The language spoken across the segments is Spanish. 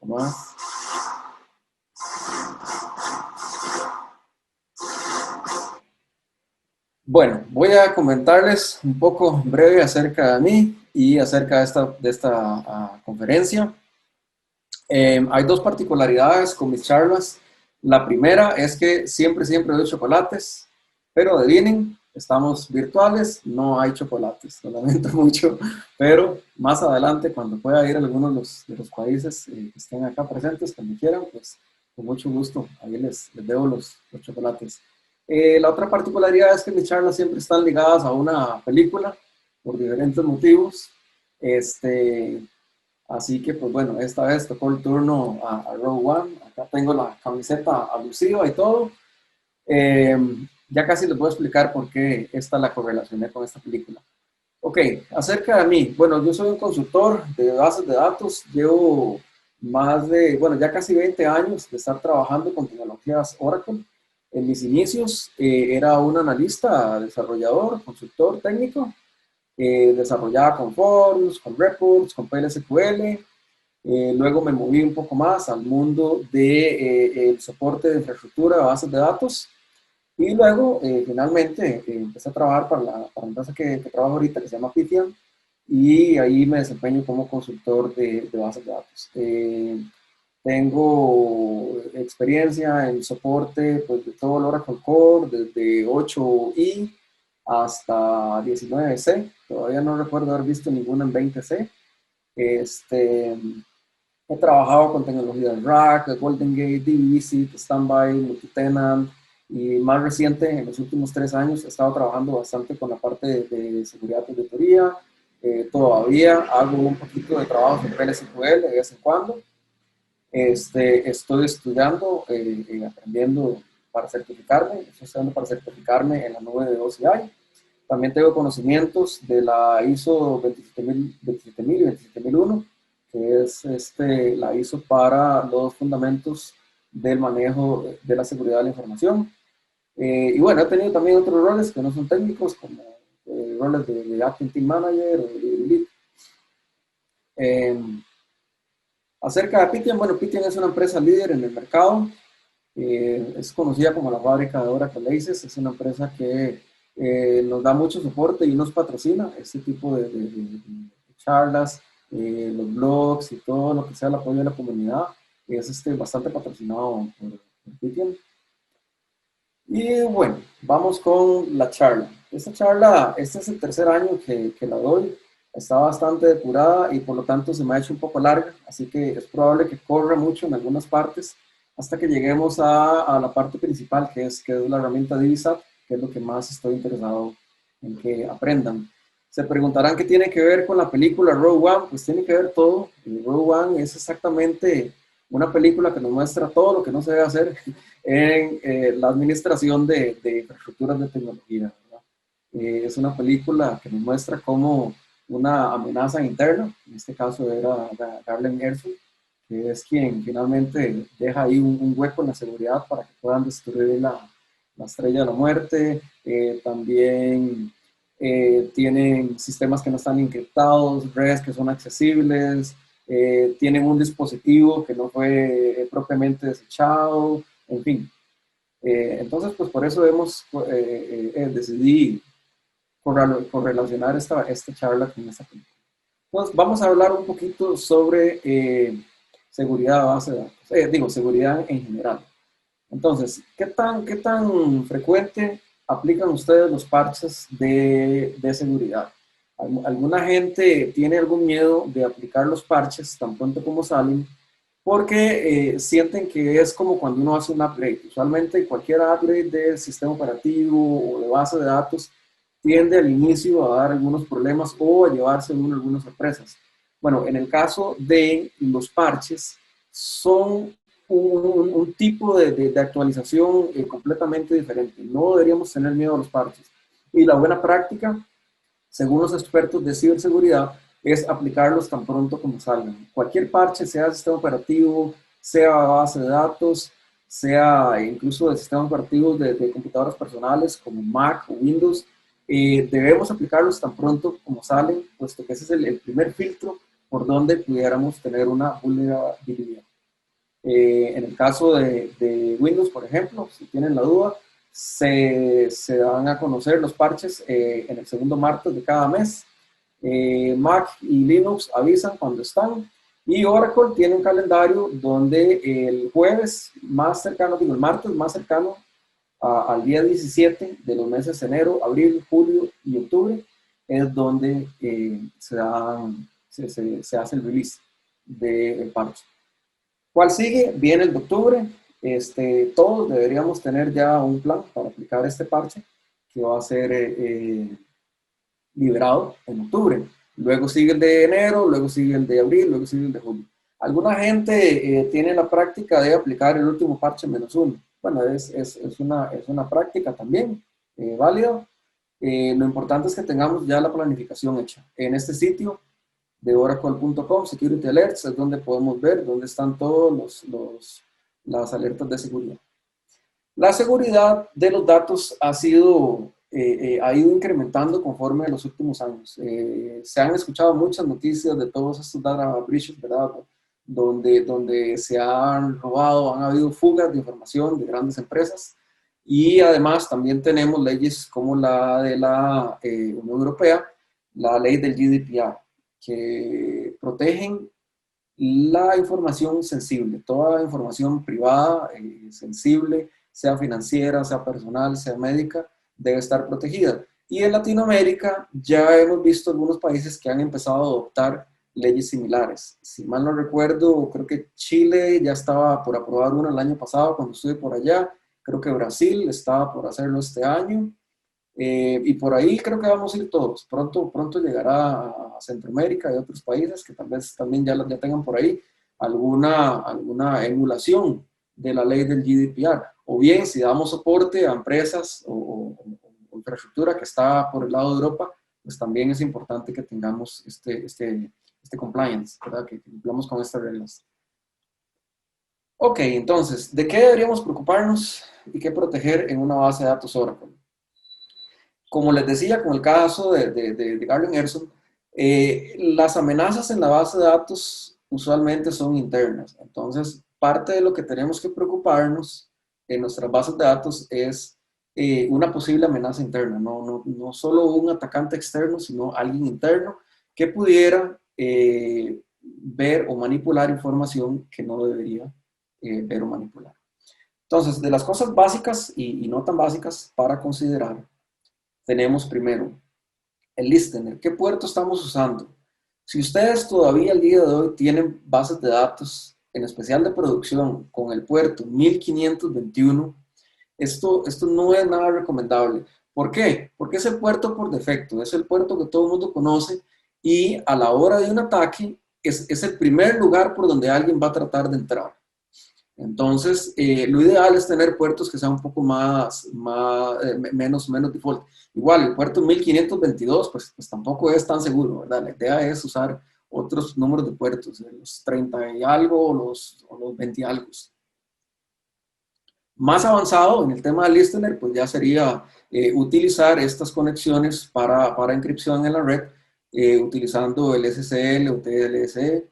Más. Bueno, voy a comentarles un poco breve acerca de mí y acerca de esta conferencia. Hay dos particularidades con mis charlas. La primera es que siempre doy chocolates, pero adivinen, estamos virtuales, no hay chocolates, lo lamento mucho, pero más adelante, cuando pueda ir a algunos de los países que estén acá presentes, cuando quieran, pues con mucho gusto, ahí les debo los chocolates. La otra particularidad es que mis charlas siempre están ligadas a una película, por diferentes motivos. Este, Así que, pues bueno, esta vez tocó el turno a Rogue One. Acá tengo la camiseta alusiva y todo. Eh, ya casi les voy a explicar por qué esta la correlacioné con esta película. Ok, acerca de mí. Bueno, yo soy un consultor de bases de datos. Llevo bueno, ya casi 20 años de estar trabajando con tecnologías Oracle. En mis inicios era un analista, desarrollador, consultor técnico. Desarrollaba con forms, con reports, con PLSQL. Luego me moví un poco más al mundo de el soporte de infraestructura de bases de datos y luego finalmente empecé a trabajar para la empresa que trabajo ahorita que se llama Python y ahí me desempeño como consultor de bases de datos. Tengo experiencia en soporte pues, de todo el Oracle Core, desde 8i hasta 19c. Todavía no recuerdo haber visto ninguna en 20c. Este, He trabajado con tecnologías Rack, Golden Gate, DVC, Standby, Multitenant y más reciente, en los últimos 3 años, he estado trabajando bastante con la parte de seguridad de auditoría. Todavía hago un poquito de trabajo en PLSQL de vez en cuando. Estoy estudiando, aprendiendo para certificarme, estoy estudiando para certificarme en la nube de OCI. También tengo conocimientos de la ISO 27000 y 27001, que es la ISO para los fundamentos del manejo de la seguridad de la información. Y bueno, he tenido también otros roles que no son técnicos, como roles de Acting Team Manager o de Lead. Acerca de Python, bueno, Python es una empresa líder en el mercado. Es conocida como la fábrica de Oracle Aces. Es una empresa que nos da mucho soporte y nos patrocina este tipo de charlas, los blogs y todo lo que sea el apoyo de la comunidad. Es bastante patrocinado por Python. Y bueno, vamos con la charla. Esta charla, este es el tercer año que la doy. Está bastante depurada y por lo tanto se me ha hecho un poco larga, así que es probable que corra mucho en algunas partes hasta que lleguemos a la parte principal, que es la herramienta DiviSat, que es lo que más estoy interesado en que aprendan. Se preguntarán qué tiene que ver con la película Rogue One. Pues tiene que ver todo. Rogue One es exactamente una película que nos muestra todo lo que no se debe hacer en la administración de infraestructuras de tecnología, ¿verdad? Es una película que nos muestra cómo una amenaza interna, en este caso era Garland Erso, que es quien finalmente deja ahí un hueco en la seguridad para que puedan destruir la estrella de la muerte. También tienen sistemas que no están encriptados, redes que son accesibles, tienen un dispositivo que no fue propiamente desechado, en fin. Entonces, pues por eso decidí correlacionar esta charla con esta película. Entonces, vamos a hablar un poquito sobre seguridad de base de datos, seguridad en general. Entonces, ¿qué tan frecuente aplican ustedes los parches de seguridad? Alguna gente tiene algún miedo de aplicar los parches tan pronto como salen porque sienten que es como cuando uno hace un upgrade. Usualmente cualquier upgrade del sistema operativo o de base de datos tiende al inicio a dar algunos problemas o a llevarse algunas sorpresas. Bueno, en el caso de los parches, son un tipo de actualización completamente diferente. No deberíamos tener miedo a los parches. Y la buena práctica, según los expertos de ciberseguridad, es aplicarlos tan pronto como salgan. Cualquier parche, sea sistema operativo, sea base de datos, sea incluso de sistemas operativos de computadoras personales como Mac o Windows, debemos aplicarlos tan pronto como salen, puesto que ese es el primer filtro por donde pudiéramos tener una vulnerabilidad. En el caso de Windows, por ejemplo, si tienen la duda, se dan a conocer los parches en el segundo martes de cada mes. Mac y Linux avisan cuando están. Y Oracle tiene un calendario donde el jueves más cercano, digo, el martes más cercano al día 17 de los meses de enero, abril, julio y octubre, es donde se hace el release del parche. ¿Cuál sigue? Viene el de octubre. Todos deberíamos tener ya un plan para aplicar este parche que va a ser liberado en octubre. Luego sigue el de enero, luego sigue el de abril, luego sigue el de julio. Alguna gente tiene la práctica de aplicar el último parche -1. Bueno, es una práctica también válida. Lo importante es que tengamos ya la planificación hecha. En este sitio de oracle.com, Security Alerts, es donde podemos ver dónde están todos las alertas de seguridad. La seguridad de los datos ha ido incrementando conforme a los últimos años. Se han escuchado muchas noticias de todos estos data breaches, ¿verdad? Donde se han robado, han habido fugas de información de grandes empresas. Y además también tenemos leyes como la de la Unión Europea, la ley del GDPR, que protegen la información sensible, toda información privada, sensible, sea financiera, sea personal, sea médica, debe estar protegida. Y en Latinoamérica ya hemos visto algunos países que han empezado a adoptar leyes similares. Si mal no recuerdo, creo que Chile ya estaba por aprobar una el año pasado cuando estuve por allá. Creo que Brasil estaba por hacerlo este año. Y por ahí creo que vamos a ir todos. Pronto llegará a Centroamérica y a otros países que tal vez también ya tengan por ahí alguna emulación de la ley del GDPR. O bien, si damos soporte a empresas o infraestructura que está por el lado de Europa, pues también es importante que tengamos este compliance, ¿verdad? Que cumplamos con estas reglas. Ok, entonces, ¿de qué deberíamos preocuparnos y qué proteger en una base de datos Oracle? Como les decía, con el caso de Garland Erson, las amenazas en la base de datos usualmente son internas. Entonces, parte de lo que tenemos que preocuparnos en nuestras bases de datos es una posible amenaza interna, no solo un atacante externo, sino alguien interno que pudiera ver o manipular información que no debería ver o manipular. Entonces, de las cosas básicas y no tan básicas para considerar, tenemos primero el listener. ¿Qué puerto estamos usando? Si ustedes todavía al día de hoy tienen bases de datos, en especial de producción, con el puerto 1521, esto no es nada recomendable. ¿Por qué? Porque es el puerto por defecto, es el puerto que todo el mundo conoce y a la hora de un ataque es el primer lugar por donde alguien va a tratar de entrar. Entonces, lo ideal es tener puertos que sean un poco menos default. Igual, el puerto 1522, pues tampoco es tan seguro, ¿verdad? La idea es usar otros números de puertos, los 30 y algo o los 20 y algo. Más avanzado en el tema del listener, pues ya sería utilizar estas conexiones para inscripción en la red, utilizando el SSL o TLS,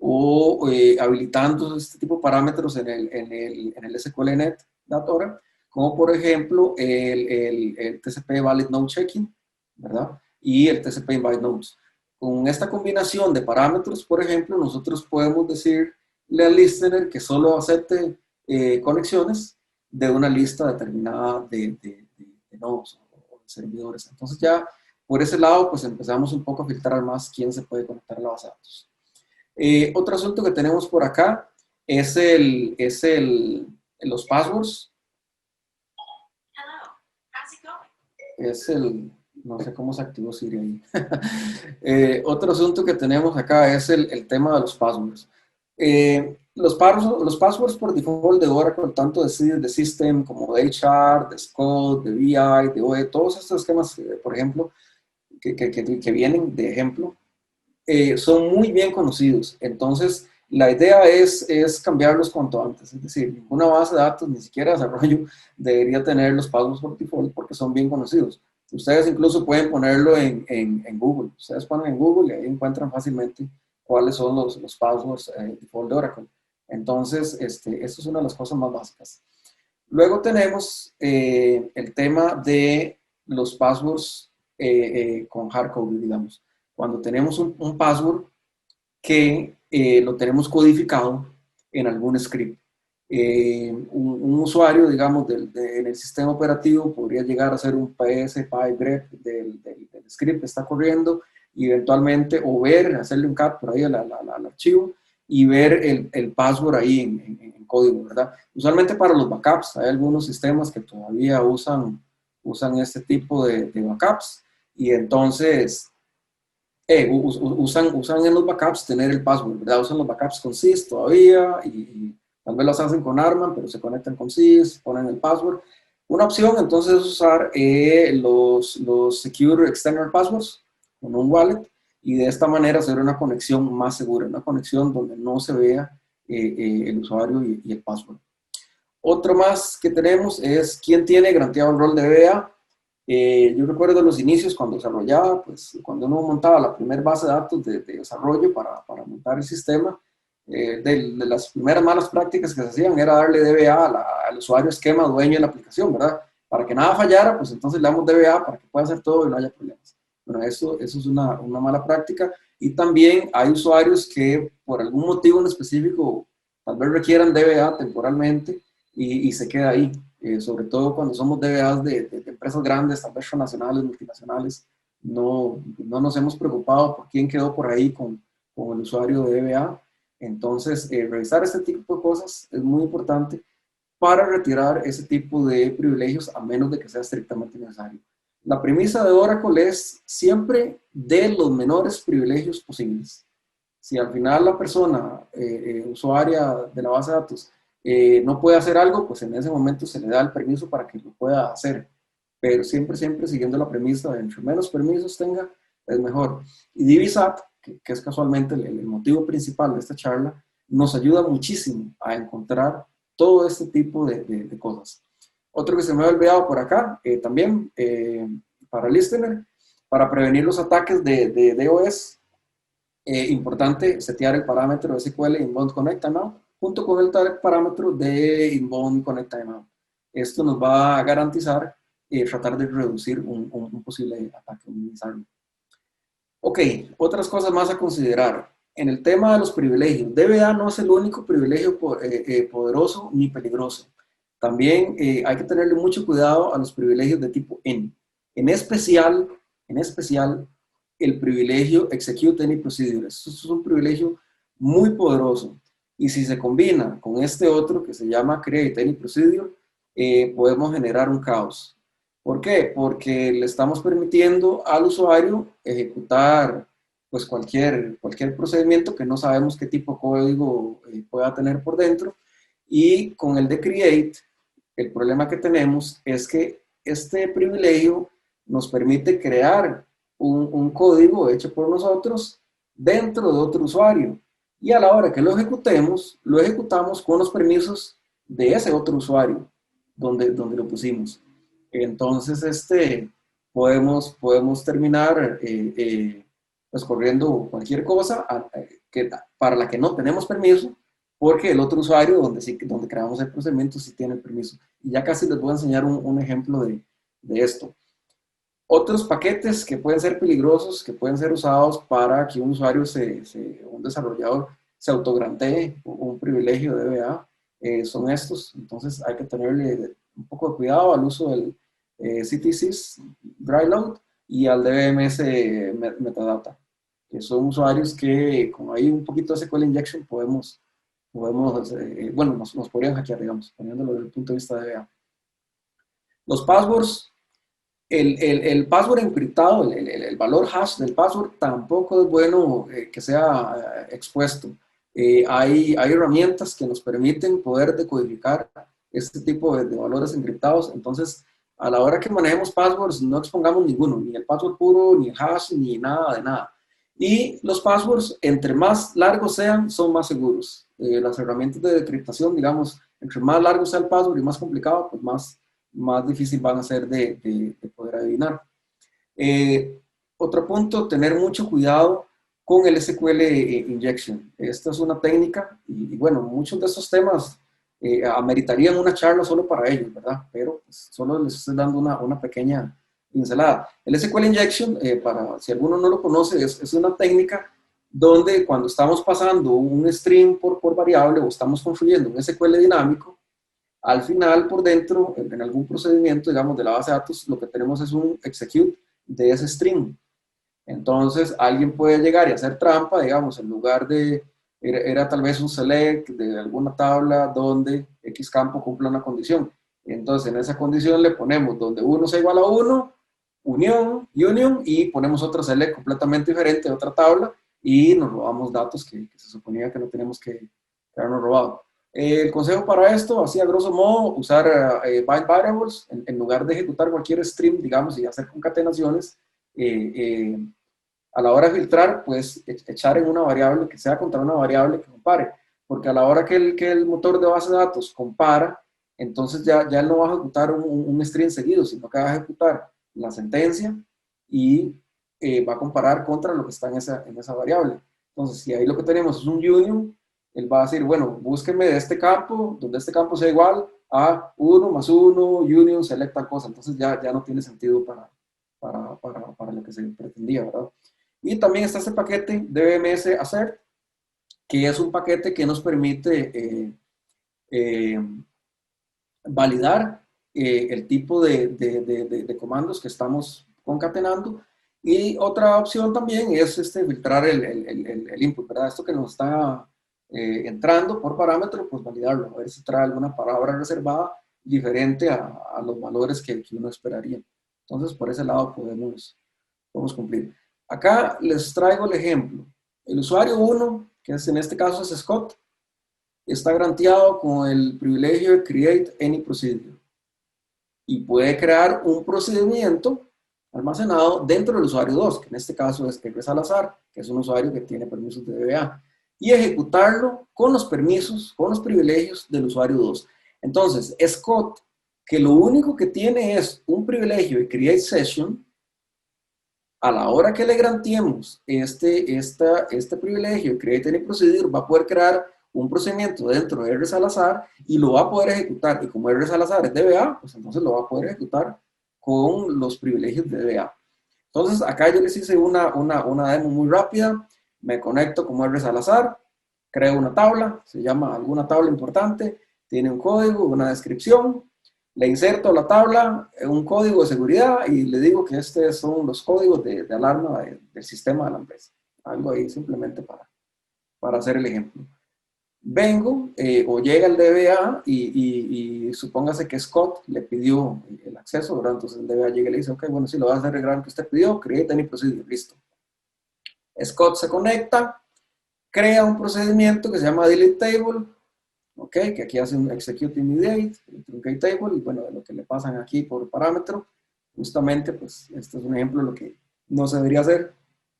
o habilitando este tipo de parámetros en el SQLnet Datora, como por ejemplo el TCP Valid Node Checking, ¿verdad? Y el TCP Invite Nodes. Con esta combinación de parámetros, por ejemplo, nosotros podemos decirle al listener que solo acepte conexiones de una lista determinada de nodos o de servidores. Entonces ya por ese lado, pues empezamos un poco a filtrar más quién se puede conectar a la base de datos. Otro asunto que tenemos por acá es los passwords. No sé cómo se activó Siri ahí. Otro asunto que tenemos acá es el tema de los passwords. Los passwords por default de Oracle, tanto de System como de HR, de SCOD, de BI, de OE, todos estos esquemas, por ejemplo, que vienen de ejemplo, son muy bien conocidos. Entonces, la idea es cambiarlos cuanto antes. Es decir, ninguna base de datos, ni siquiera desarrollo, debería tener los passwords por default porque son bien conocidos. Ustedes incluso pueden ponerlo en Google. Ustedes ponen en Google y ahí encuentran fácilmente cuáles son los passwords default de Oracle. Entonces, esto es una de las cosas más básicas. Luego tenemos el tema de los passwords con hardcoding, digamos. Cuando tenemos un password que lo tenemos codificado en algún script. Un usuario, digamos, en el sistema operativo podría llegar a hacer un ps py grep del script que está corriendo y eventualmente, o ver, hacerle un cat por ahí al archivo y ver el password ahí en código, ¿verdad? Usualmente para los backups, hay algunos sistemas que todavía usan este tipo de backups y entonces usan en los backups tener el password, ¿verdad? Usan los backups con sys todavía y tal vez los hacen con Arman, pero se conectan con sys, ponen el password. Una opción entonces es usar los Secure External Passwords con un wallet y de esta manera hacer una conexión más segura, una conexión donde no se vea el usuario y el password. Otro más que tenemos es quién tiene granteado el rol de DBA. Yo recuerdo los inicios cuando desarrollaba, pues cuando uno montaba la primera base de datos de desarrollo para montar el sistema, de las primeras malas prácticas que se hacían era darle DBA al usuario esquema dueño de la aplicación, ¿verdad? Para que nada fallara, pues entonces le damos DBA para que pueda hacer todo y no haya problemas. Bueno, eso es una mala práctica. Y también hay usuarios que por algún motivo en específico tal vez requieran DBA temporalmente y se queda ahí. Sobre todo cuando somos DBAs de empresas grandes, tal vez nacionales, multinacionales, no nos hemos preocupado por quién quedó por ahí con el usuario de DBA. Entonces, revisar este tipo de cosas es muy importante para retirar ese tipo de privilegios a menos de que sea estrictamente necesario. La premisa de Oracle es siempre de los menores privilegios posibles. Si al final la persona usuaria de la base de datos no puede hacer algo, pues en ese momento se le da el permiso para que lo pueda hacer. Pero siempre, siempre siguiendo la premisa de entre menos permisos tenga, es mejor. Y Divisat, que es casualmente el motivo principal de esta charla, nos ayuda muchísimo a encontrar todo este tipo de cosas. Otro que se me ha olvidado por acá, también para Listener, para prevenir los ataques de DOS, importante setear el parámetro SQL Inbound Connect Timeout junto con el parámetro de Inbound Connect Timeout. Esto nos va a garantizar tratar de reducir un posible ataque, minimizarlo. Ok, otras cosas más a considerar. En el tema de los privilegios, DBA no es el único privilegio poderoso ni peligroso. También hay que tenerle mucho cuidado a los privilegios de tipo N. En especial, el privilegio Execute Any Procedure. Esto es un privilegio muy poderoso. Y si se combina con este otro que se llama Create Any Procedure, podemos generar un caos. ¿Por qué? Porque le estamos permitiendo al usuario ejecutar pues cualquier procedimiento que no sabemos qué tipo de código pueda tener por dentro. Y con el de Create, el problema que tenemos es que este privilegio nos permite crear un código hecho por nosotros dentro de otro usuario. Y a la hora que lo ejecutemos, lo ejecutamos con los permisos de ese otro usuario donde lo pusimos. Entonces, podemos terminar pues corriendo cualquier cosa para la que no tenemos permiso, porque el otro usuario donde creamos el procedimiento sí tiene el permiso. Y ya casi les voy a enseñar un ejemplo de esto. Otros paquetes que pueden ser peligrosos, que pueden ser usados para que un usuario, un desarrollador, se autograntee un privilegio de DBA, son estos. Entonces hay que tenerle un poco de cuidado al uso del CTSys dry load y al DBMS metadata, que son usuarios que con ahí un poquito de SQL injection podemos bueno, nos podrían hackear, digamos, poniéndolo desde el punto de vista de DBA. Los passwords, el password encriptado, valor hash del password tampoco es bueno que sea expuesto. Hay herramientas que nos permiten poder decodificar este tipo de valores encriptados. Entonces, a la hora que manejemos passwords, no expongamos ninguno, ni el password puro, ni el hash, ni nada de nada. Y los passwords, entre más largos sean, son más seguros. Las herramientas de decriptación, digamos, entre más largo sea el password y más complicado, pues más difícil van a ser de poder adivinar. Otro punto, tener mucho cuidado con el SQL Injection. Esta es una técnica y bueno, muchos de estos temas ameritarían una charla solo para ellos, ¿verdad? Pero pues, solo les estoy dando una pequeña pincelada. El SQL Injection, para si alguno no lo conoce, es una técnica donde cuando estamos pasando un string por variable o estamos construyendo un SQL dinámico, al final por dentro, en algún procedimiento, digamos, de la base de datos, lo que tenemos es un execute de ese string. Entonces, alguien puede llegar y hacer trampa, digamos, en lugar de, era tal vez un select de alguna tabla donde X campo cumple una condición. Entonces, en esa condición le ponemos donde 1 sea igual a 1, union, y ponemos otro select completamente diferente de otra tabla y nos robamos datos que se suponía que no teníamos que habernos robado. El consejo para esto, así a grosso modo, usar bind variables en lugar de ejecutar cualquier stream, digamos, y hacer concatenaciones. A la hora de filtrar, pues echar en una variable que sea contra una variable que compare, porque a la hora que el motor de base de datos compara, entonces ya él no va a ejecutar un string seguido, sino que va a ejecutar la sentencia y va a comparar contra lo que está en esa variable. Entonces, si ahí lo que tenemos es un union, él va a decir, bueno, búsqueme de este campo, donde este campo sea igual a 1 más 1, union, selecta cosa. Entonces ya no tiene sentido para lo que se pretendía, ¿verdad? Y también está este paquete DBMS Assert, que es un paquete que nos permite validar el tipo de comandos que estamos concatenando. Y otra opción también es filtrar el input, ¿verdad? Esto que nos está entrando por parámetro, pues validarlo, a ver si trae alguna palabra reservada diferente a los valores que uno esperaría. Entonces, por ese lado podemos cumplir. Acá les traigo el ejemplo. El usuario 1, que es, en este caso es Scott, está granteado con el privilegio de Create Any Procedure y puede crear un procedimiento almacenado dentro del usuario 2, que en este caso es R. Salazar, que es un usuario que tiene permisos de DBA, y ejecutarlo con los permisos, con los privilegios del usuario 2. Entonces, Scott, que lo único que tiene es un privilegio de Create Session, a la hora que le granteemos este privilegio, Create Any Procedure, va a poder crear un procedimiento dentro de R. Salazar y lo va a poder ejecutar. Y como R. Salazar es DBA, pues entonces lo va a poder ejecutar con los privilegios de DBA. Entonces, acá yo les hice una demo muy rápida. Me conecto como R. Salazar, creo una tabla, se llama alguna tabla importante, tiene un código, una descripción. Le inserto a la tabla un código de seguridad y le digo que estos son los códigos de alarma del sistema de la empresa. Algo ahí simplemente para hacer el ejemplo. Vengo o llega el DBA y supóngase que Scott le pidió el acceso, ¿verdad? Entonces el DBA llega y le dice, ok, bueno, sí, lo vas a hacer el gran que usted pidió, create any procedure, listo. Scott se conecta, crea un procedimiento que se llama delete table, ok, que aquí hace un execute immediate, truncate table, y bueno, de lo que le pasan aquí por parámetro, justamente, pues, este es un ejemplo de lo que no se debería hacer,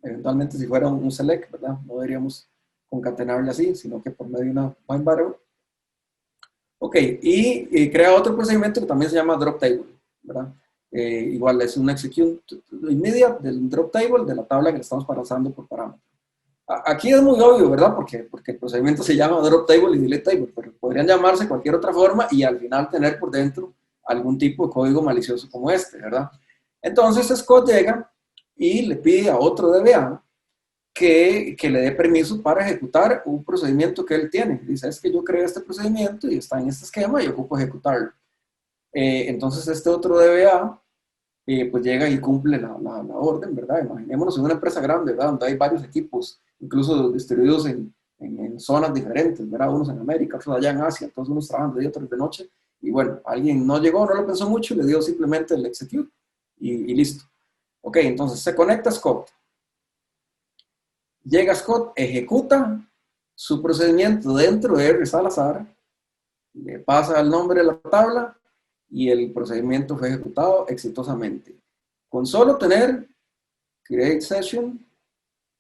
eventualmente si fuera un select, ¿verdad? No deberíamos concatenarle así, sino que por medio de una bind variable. Ok, y crea otro procedimiento que también se llama drop table, ¿verdad? Igual es un execute immediate del drop table de la tabla que le estamos pasando por parámetro. Aquí es muy obvio, ¿verdad? Porque el procedimiento se llama drop table y delete table, pero podrían llamarse cualquier otra forma y al final tener por dentro algún tipo de código malicioso como este, ¿verdad? Entonces Scott llega y le pide a otro DBA que le dé permiso para ejecutar un procedimiento que él tiene. Dice, es que yo creé este procedimiento y está en este esquema y ocupo ejecutarlo. Entonces este otro DBA pues llega y cumple la orden, ¿verdad? Imaginémonos en una empresa grande, ¿verdad? Donde hay varios equipos, incluso distribuidos en zonas diferentes, ¿verdad? Unos en América, otros allá en Asia, todos unos trabajan de día, otros de noche, y bueno, alguien no llegó, no lo pensó mucho, le dio simplemente el execute y listo. Ok, entonces se conecta Scott. Llega Scott, ejecuta su procedimiento dentro de R. Salazar, le pasa el nombre de la tabla, y el procedimiento fue ejecutado exitosamente. Con solo tener create session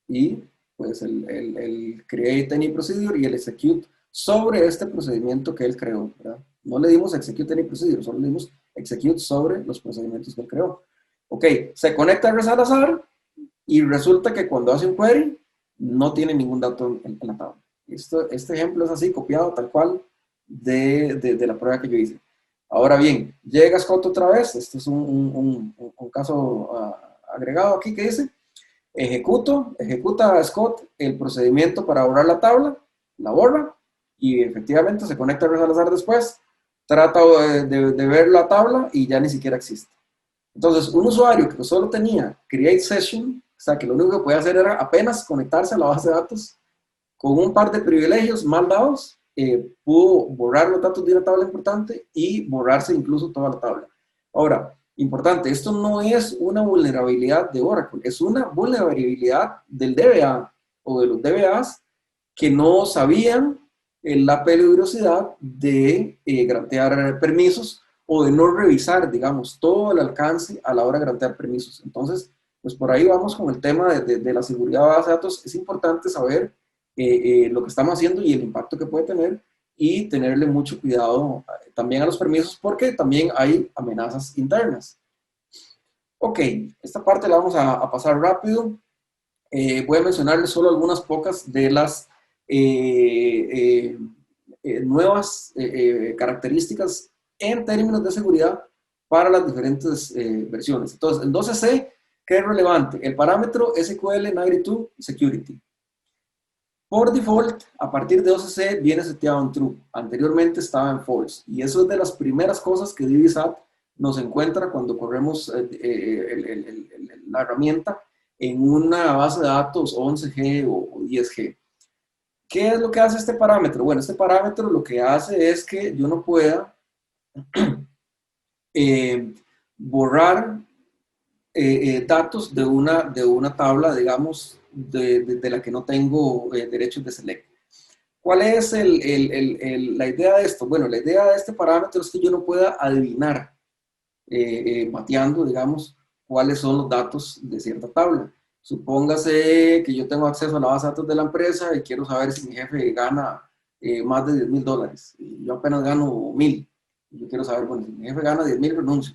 y pues el create any procedure y el execute sobre este procedimiento que él creó, ¿verdad? No le dimos execute any procedure, solo le dimos execute sobre los procedimientos que él creó. Ok, se conecta a Salazar y resulta que cuando hace un query, no tiene ningún dato en la tabla. Este ejemplo es así, copiado tal cual de la prueba que yo hice. Ahora bien, llega Scott otra vez, este es un caso agregado aquí que dice, ejecuta a Scott el procedimiento para borrar la tabla, la borra, y efectivamente se conecta a Salazar después, trata de ver la tabla y ya ni siquiera existe. Entonces, un usuario que solo tenía create session, o sea, que lo único que podía hacer era apenas conectarse a la base de datos, con un par de privilegios mal dados, pudo borrar los datos de una tabla importante y borrarse incluso toda la tabla. Ahora, importante, esto no es una vulnerabilidad de Oracle, es una vulnerabilidad del DBA o de los DBAs que no sabían la peligrosidad de grantear permisos o de no revisar, digamos, todo el alcance a la hora de grantear permisos. Entonces, pues por ahí vamos con el tema de la seguridad de base de datos. Es importante saber lo que estamos haciendo y el impacto que puede tener y tenerle mucho cuidado también a los permisos porque también hay amenazas internas. Ok, esta parte la vamos a pasar rápido. Voy a mencionarles solo algunas pocas de las nuevas características en términos de seguridad para las diferentes versiones. Entonces, el 12C, ¿qué es relevante? El parámetro SQL92 Security. Por default, a partir de 12C viene seteado en true. Anteriormente estaba en false. Y eso es de las primeras cosas que DBSAT nos encuentra cuando corremos la herramienta en una base de datos 11G o 10G. ¿Qué es lo que hace este parámetro? Bueno, este parámetro lo que hace es que yo no pueda borrar datos de una tabla, digamos, de la que no tengo derechos de select. ¿Cuál es la idea de esto? Bueno, la idea de este parámetro es que yo no pueda adivinar, mateando, digamos, cuáles son los datos de cierta tabla. Supóngase que yo tengo acceso a la base de datos de la empresa y quiero saber si mi jefe gana más de $10,000 y yo apenas gano 1,000. Yo quiero saber, bueno, si mi jefe gana 10,000, renuncio.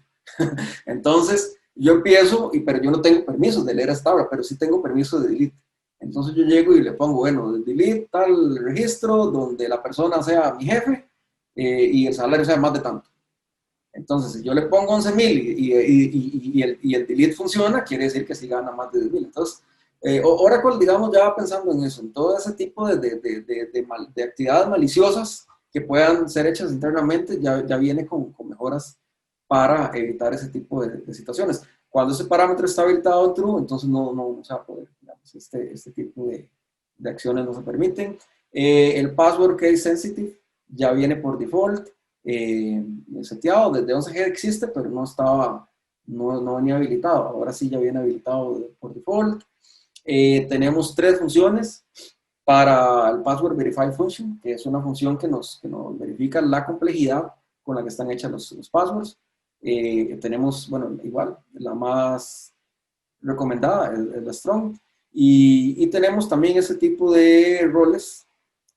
Entonces, yo empiezo, pero yo no tengo permisos de leer esta tabla, pero sí tengo permiso de delete. Entonces yo llego y le pongo, bueno, delete tal registro donde la persona sea mi jefe y el salario sea más de tanto. Entonces, si yo le pongo 11,000 y el delete funciona, quiere decir que sí gana más de 10,000. Entonces, Oracle, digamos, ya va pensando en eso, en todo ese tipo de actividades maliciosas que puedan ser hechas internamente, ya viene con mejoras para evitar ese tipo de situaciones. Cuando ese parámetro está habilitado en true, entonces no se va a poder, digamos, este tipo de acciones no se permiten. El password case sensitive ya viene por default seteado, desde 11G existe, pero no venía habilitado, ahora sí ya viene habilitado por default. Tenemos 3 funciones para el password verify function, que es una función que nos verifica la complejidad con la que están hechas los passwords. Tenemos, bueno, igual, la más recomendada es la strong, y tenemos también ese tipo de roles.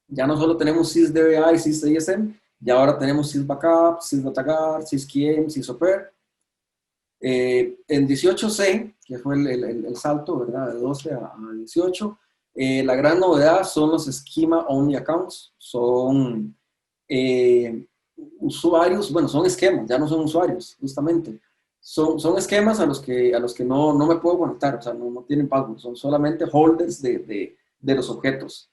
Ya no solo tenemos sysdba y sysISM, ya ahora tenemos sysbackup, sysdataguard, syskiem, sysoper. En 18C, que fue el salto, ¿verdad? De 12 a 18, la gran novedad son los schema only accounts. Son usuarios, bueno, son esquemas, ya no son usuarios, justamente. Son esquemas a los que no me puedo conectar, o sea, no tienen password, son solamente holders de los objetos.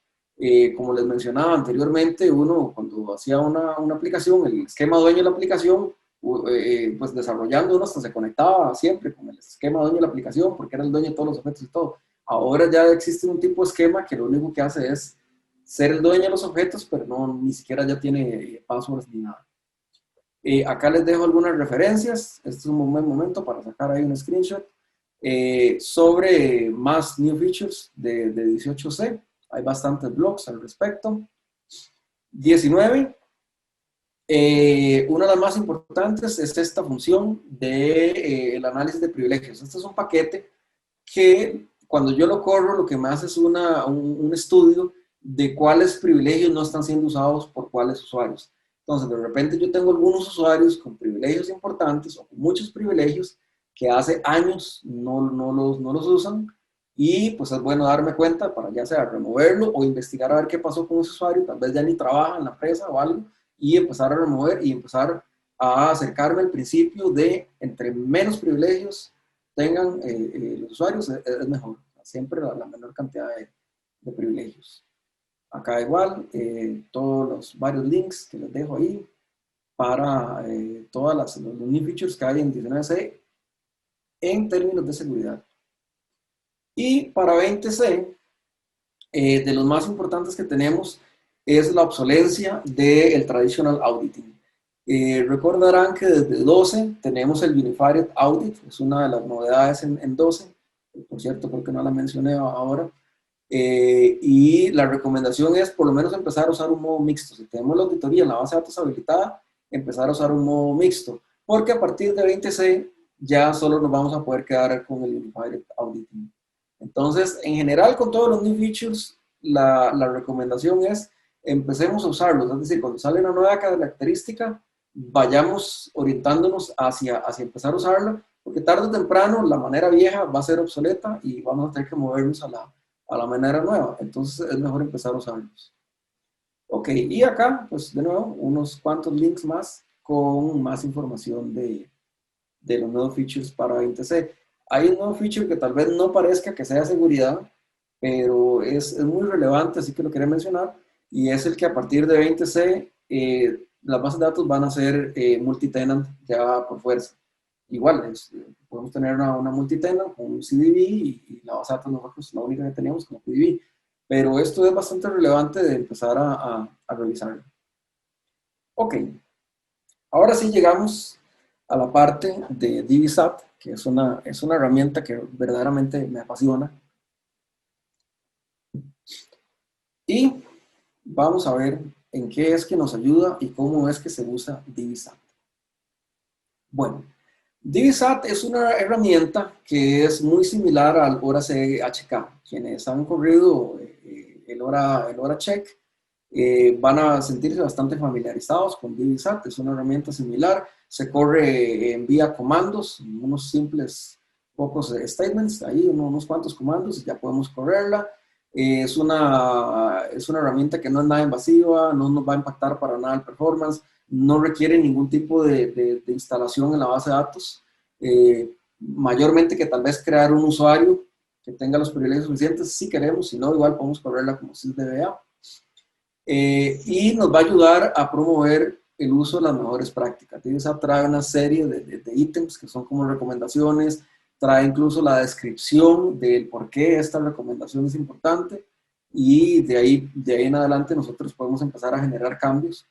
Como les mencionaba anteriormente, uno cuando hacía una aplicación, el esquema dueño de la aplicación, pues desarrollando uno hasta se conectaba siempre con el esquema dueño de la aplicación porque era el dueño de todos los objetos y todo. Ahora ya existe un tipo de esquema que lo único que hace es ser el dueño de los objetos, pero ni siquiera ya tiene passwords ni nada. Acá les dejo algunas referencias. Este es un buen momento para sacar ahí un screenshot sobre más new features de 18C. Hay bastantes blogs al respecto. 19. Una de las más importantes es esta función del análisis de privilegios. Este es un paquete que cuando yo lo corro, lo que me hace es un estudio de cuáles privilegios no están siendo usados por cuáles usuarios. Entonces, de repente yo tengo algunos usuarios con privilegios importantes o con muchos privilegios que hace años no los usan y pues es bueno darme cuenta para ya sea removerlo o investigar a ver qué pasó con ese usuario, tal vez ya ni trabaja en la empresa o algo, y empezar a remover y empezar a acercarme al principio de entre menos privilegios tengan los usuarios, es mejor, siempre la menor cantidad de privilegios. Acá igual, todos los varios links que les dejo ahí para todas los new features que hay en 19C en términos de seguridad. Y para 20C, de los más importantes que tenemos es la obsolencia del traditional auditing. Recordarán que desde 12 tenemos el Unified Audit, es una de las novedades en 12, por cierto, porque no la mencioné ahora. Y la recomendación es por lo menos empezar a usar un modo mixto. Si tenemos la auditoría en la base de datos habilitada, empezar a usar un modo mixto, porque a partir de 20C ya solo nos vamos a poder quedar con el Unified Auditing. Entonces, en general, con todos los new features, la recomendación es empecemos a usarlos. Es decir, cuando sale una nueva característica, vayamos orientándonos hacia empezar a usarla, porque tarde o temprano la manera vieja va a ser obsoleta y vamos a tener que movernos a la manera nueva. Entonces, es mejor empezar a usarlos. Ok, y acá, pues de nuevo, unos cuantos links más con más información de los nuevos features para 20C. Hay un nuevo feature que tal vez no parezca que sea seguridad, pero es muy relevante, así que lo quería mencionar, y es el que a partir de 20C las bases de datos van a ser multitenant ya por fuerza. Igual, podemos tener una multitenant con un CDB y la base de datos nosotros la única que tenemos como PDB, pero esto es bastante relevante de empezar a revisarlo. Ok, ahora sí llegamos a la parte de DBSAT, que es una herramienta que verdaderamente me apasiona. Y vamos a ver en qué es que nos ayuda y cómo es que se usa DBSAT. Bueno, DBSAT es una herramienta que es muy similar al Hora CHK. Quienes han corrido el Hora Check van a sentirse bastante familiarizados con DBSAT. Es una herramienta similar. Se corre en vía comandos, unos simples pocos statements, ahí unos cuantos comandos y ya podemos correrla. Es una herramienta que no es nada invasiva, no nos va a impactar para nada el performance, no requiere ningún tipo de instalación en la base de datos, mayormente que tal vez crear un usuario que tenga los privilegios suficientes, si queremos, si no, igual podemos correrla como SysDBA. Y nos va a ayudar a promover el uso de las mejores prácticas. DBSAT trae una serie de ítems que son como recomendaciones, trae incluso la descripción del por qué esta recomendación es importante y de ahí en adelante nosotros podemos empezar a generar cambios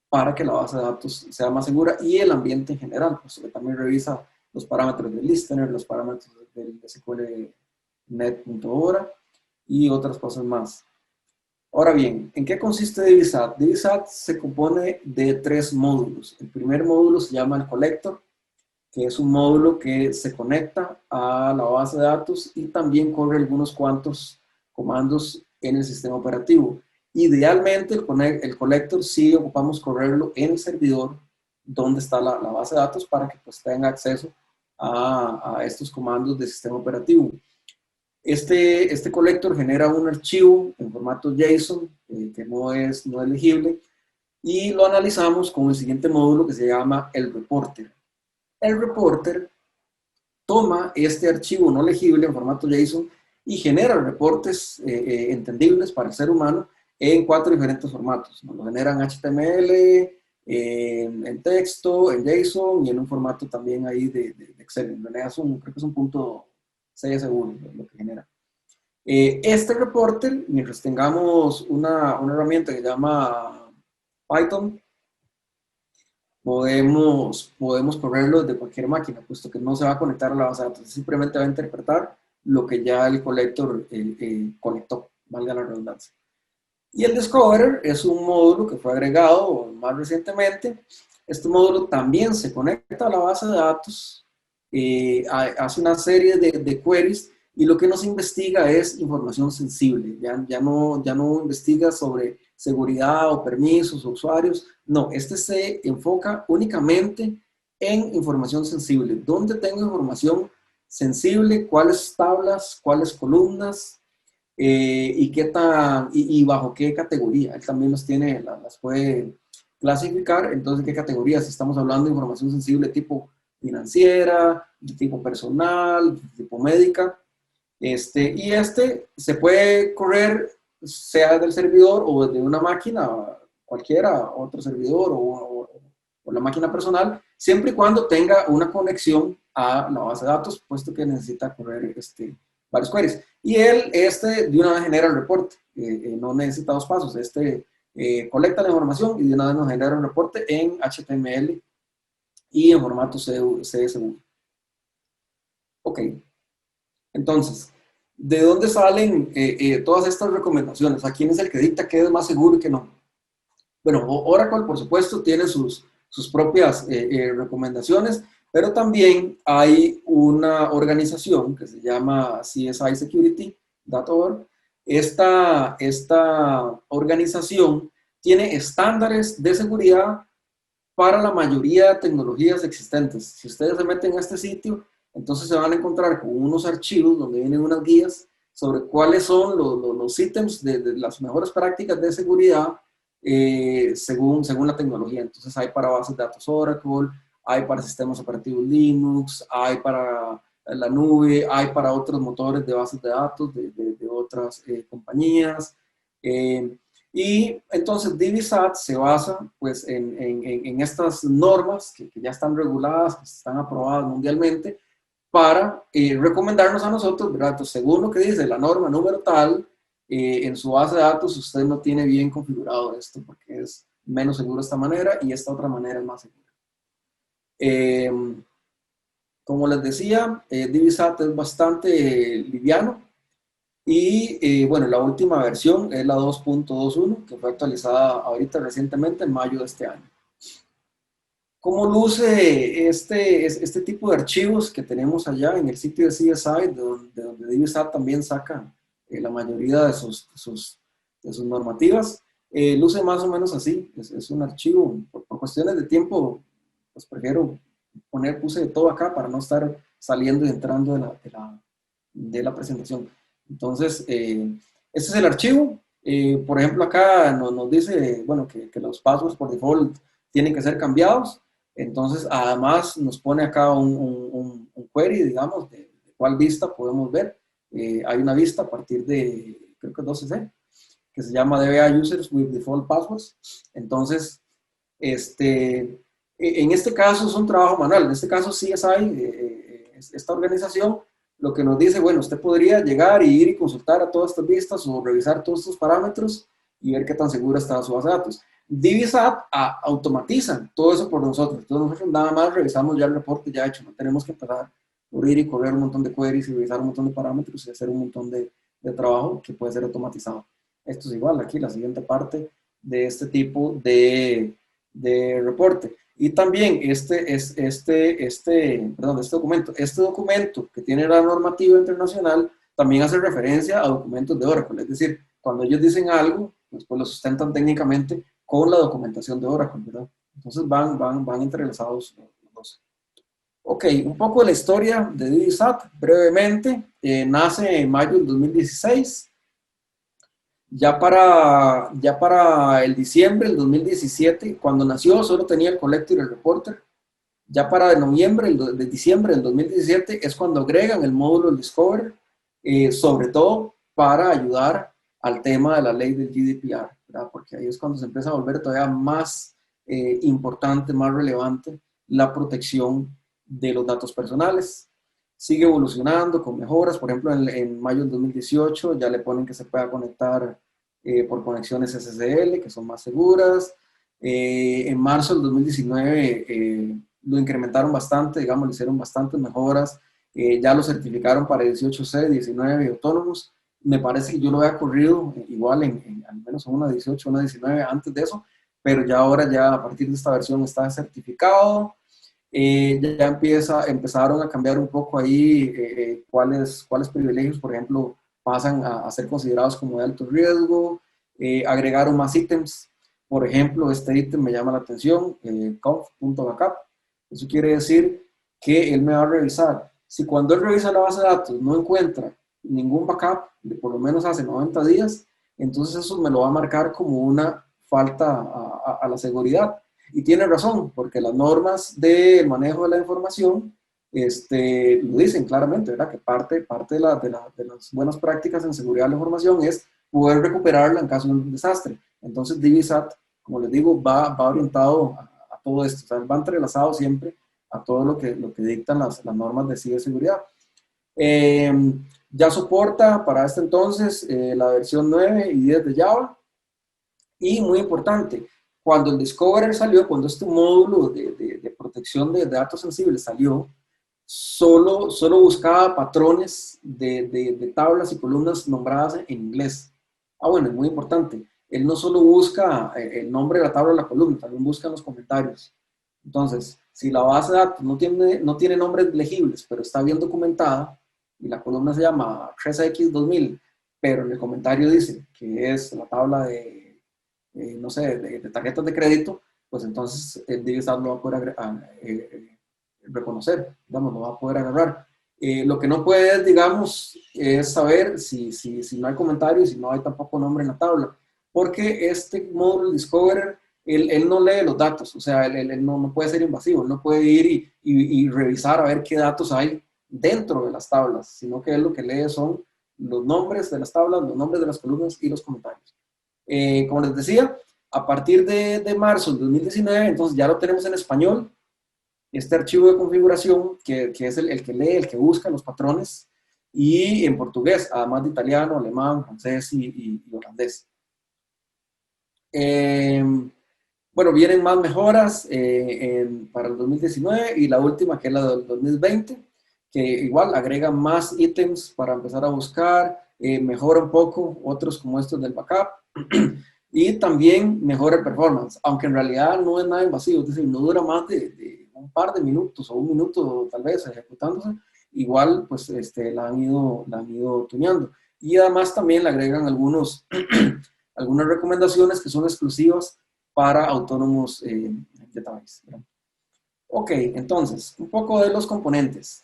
para que la base de datos sea más segura y el ambiente en general, pues que también revisa los parámetros del listener, los parámetros del SQL net.hora y otras cosas más. Ahora bien, ¿en qué consiste DBSAT? DBSAT se compone de 3 módulos. El primer módulo se llama el collector, que es un módulo que se conecta a la base de datos y también corre algunos cuantos comandos en el sistema operativo. Idealmente, el collector sí ocupamos correrlo en el servidor donde está la base de datos para que pues, tenga acceso a estos comandos del sistema operativo. Este collector genera un archivo en formato JSON que no es legible y lo analizamos con el siguiente módulo que se llama el reporter. El reporter toma este archivo no legible en formato JSON y genera reportes entendibles para el ser humano en 4 diferentes formatos. Nos lo generan HTML, en texto, en JSON y en un formato también ahí de Excel. En realidad creo que es un punto .csv lo que genera. Este reporter, mientras tengamos una herramienta que se llama Python, podemos correrlo desde cualquier máquina, puesto que no se va a conectar a la base de datos, simplemente va a interpretar lo que ya el collector colectó, valga la redundancia. Y el Discoverer es un módulo que fue agregado más recientemente. Este módulo también se conecta a la base de datos, hace una serie de queries y lo que nos investiga es información sensible. Ya no investiga sobre seguridad o permisos o usuarios. No, este se enfoca únicamente en información sensible. ¿Dónde tengo información sensible, cuáles tablas, cuáles columnas, y bajo qué categoría. Él también los tiene, las puede clasificar. Entonces, ¿qué categorías? Si estamos hablando de información sensible tipo financiera, de tipo personal, de tipo médica. Se puede correr sea del servidor o de una máquina, cualquiera, otro servidor o la máquina personal, siempre y cuando tenga una conexión a la base de datos, puesto que necesita correr varios queries. Y él, de una vez genera el reporte, no necesita dos pasos. Colecta la información y de una vez nos genera un reporte en HTML y en formato CSV. Ok, entonces, ¿de dónde salen todas estas recomendaciones? ¿A quién es el que dicta qué es más seguro y qué no? Bueno, Oracle, por supuesto, tiene sus propias recomendaciones, pero también hay una organización que se llama CSISecurity.org. Esta organización tiene estándares de seguridad para la mayoría de tecnologías existentes. Si ustedes se meten a este sitio, entonces se van a encontrar con unos archivos donde vienen unas guías sobre cuáles son los ítems de las mejores prácticas de seguridad según la tecnología. Entonces hay para bases de datos Oracle, hay para sistemas operativos Linux, hay para la nube, hay para otros motores de bases de datos de otras compañías. Y entonces DiviSat se basa pues, en estas normas que ya están reguladas, que están aprobadas mundialmente, para recomendarnos a nosotros, ¿verdad? Entonces, según lo que dice la norma número tal, en su base de datos usted no tiene bien configurado esto, porque es menos seguro de esta manera y esta otra manera es más segura. Como les decía, DiviSat es bastante liviano. Y bueno, la última versión es la 2.21, que fue actualizada ahorita recientemente en mayo de este año. ¿Cómo luce este tipo de archivos que tenemos allá en el sitio de CSI, de donde DiviSat también saca la mayoría de sus normativas? Luce más o menos así. Es un archivo, por cuestiones de tiempo, pues prefiero puse todo acá para no estar saliendo y entrando de la presentación. Entonces, este es el archivo. Por ejemplo, acá nos dice, bueno, que los passwords por default tienen que ser cambiados. Entonces, además nos pone acá un query, digamos, de cuál vista podemos ver. Hay una vista a partir de, creo que es 12C, que se llama DBA Users with Default Passwords. Entonces, en este caso es un trabajo manual. En este caso CSI, esta organización, lo que nos dice, bueno, usted podría llegar y ir y consultar a todas estas vistas o revisar todos estos parámetros y ver qué tan segura está su base de datos. DiviSat automatiza todo eso por nosotros. Entonces nosotros nada más revisamos ya el reporte ya hecho. No tenemos que empezar por ir y correr un montón de queries y revisar un montón de parámetros y hacer un montón de trabajo que puede ser automatizado. Esto es igual aquí, la siguiente parte de este tipo de reporte. Y también este documento que tiene la normativa internacional también hace referencia a documentos de Oracle. Es decir, cuando ellos dicen algo, pues lo sustentan técnicamente con la documentación de Oracle, ¿verdad? Entonces van entrelazados los dos. Ok, un poco de la historia de DiviSat, brevemente. Nace en mayo del 2016. Ya para el diciembre del 2017, cuando nació, solo tenía el Collector y el Reporter. Ya para diciembre del 2017 es cuando agregan el módulo del Discover, sobre todo para ayudar al tema de la ley del GDPR, ¿verdad? Porque ahí es cuando se empieza a volver todavía más importante, más relevante la protección de los datos personales. Sigue evolucionando con mejoras. Por ejemplo, en mayo del 2018 ya le ponen que se pueda conectar por conexiones SSL, que son más seguras. En marzo del 2019 lo incrementaron bastante, digamos, le hicieron bastantes mejoras. Ya lo certificaron para 18C, 19 autónomos. Me parece que yo lo había corrido igual al menos una 18, una 19 antes de eso, pero ya ahora, ya a partir de esta versión está certificado. Ya empezaron a cambiar un poco ahí cuáles privilegios, por ejemplo, pasan a ser considerados como de alto riesgo. Agregaron más ítems. Por ejemplo, este ítem me llama la atención, conf.backup. Eso quiere decir que él me va a revisar Si cuando él revisa la base de datos no encuentra ningún backup de por lo menos hace 90 días, entonces eso me lo va a marcar como una falta a la seguridad. Y tiene razón, porque las normas de manejo de la información lo dicen claramente, ¿verdad? Que parte de las buenas prácticas en seguridad de la información es poder recuperarla en caso de un desastre. Entonces, DiviSat, como les digo, va orientado a todo esto, o sea, va entrelazado siempre a todo lo que dictan las normas de ciberseguridad. Eh, ya soporta para este entonces la versión 9 y 10 de Java. Y muy importante, cuando el Discoverer salió, cuando este módulo de protección de datos sensibles salió, solo buscaba patrones de tablas y columnas nombradas en inglés. Ah, bueno, es muy importante. Él no solo busca el nombre de la tabla o la columna, también busca los comentarios. Entonces, si la base de datos no tiene nombres legibles, pero está bien documentada, y la columna se llama 3X2000, pero en el comentario dice que es la tabla no sé, de tarjetas de crédito, pues entonces el DiviSat lo va a poder reconocer, digamos, lo va a poder agarrar. Lo que no puede, digamos, es saber si no hay comentario y si no hay tampoco nombre en la tabla, porque este módulo Discoverer, él no lee los datos, o sea, él no puede ser invasivo, él no puede ir y revisar a ver qué datos hay dentro de las tablas, sino que él lo que lee son los nombres de las tablas, los nombres de las columnas y los comentarios. Como les decía, a partir de marzo del 2019, entonces ya lo tenemos en español, este archivo de configuración, que es el que lee, el que busca los patrones, y en portugués, además de italiano, alemán, francés y holandés. Bueno, vienen más mejoras para el 2019 y la última, que es la del 2020, que igual agrega más ítems para empezar a buscar, mejora un poco otros como estos del backup y también mejora el performance, aunque en realidad no es nada invasivo, es decir, no dura más de un par de minutos o un minuto tal vez ejecutándose, igual pues la han ido tuneando. Y además también le agregan algunas recomendaciones que son exclusivas para autónomos database. Ok, entonces, un poco de los componentes.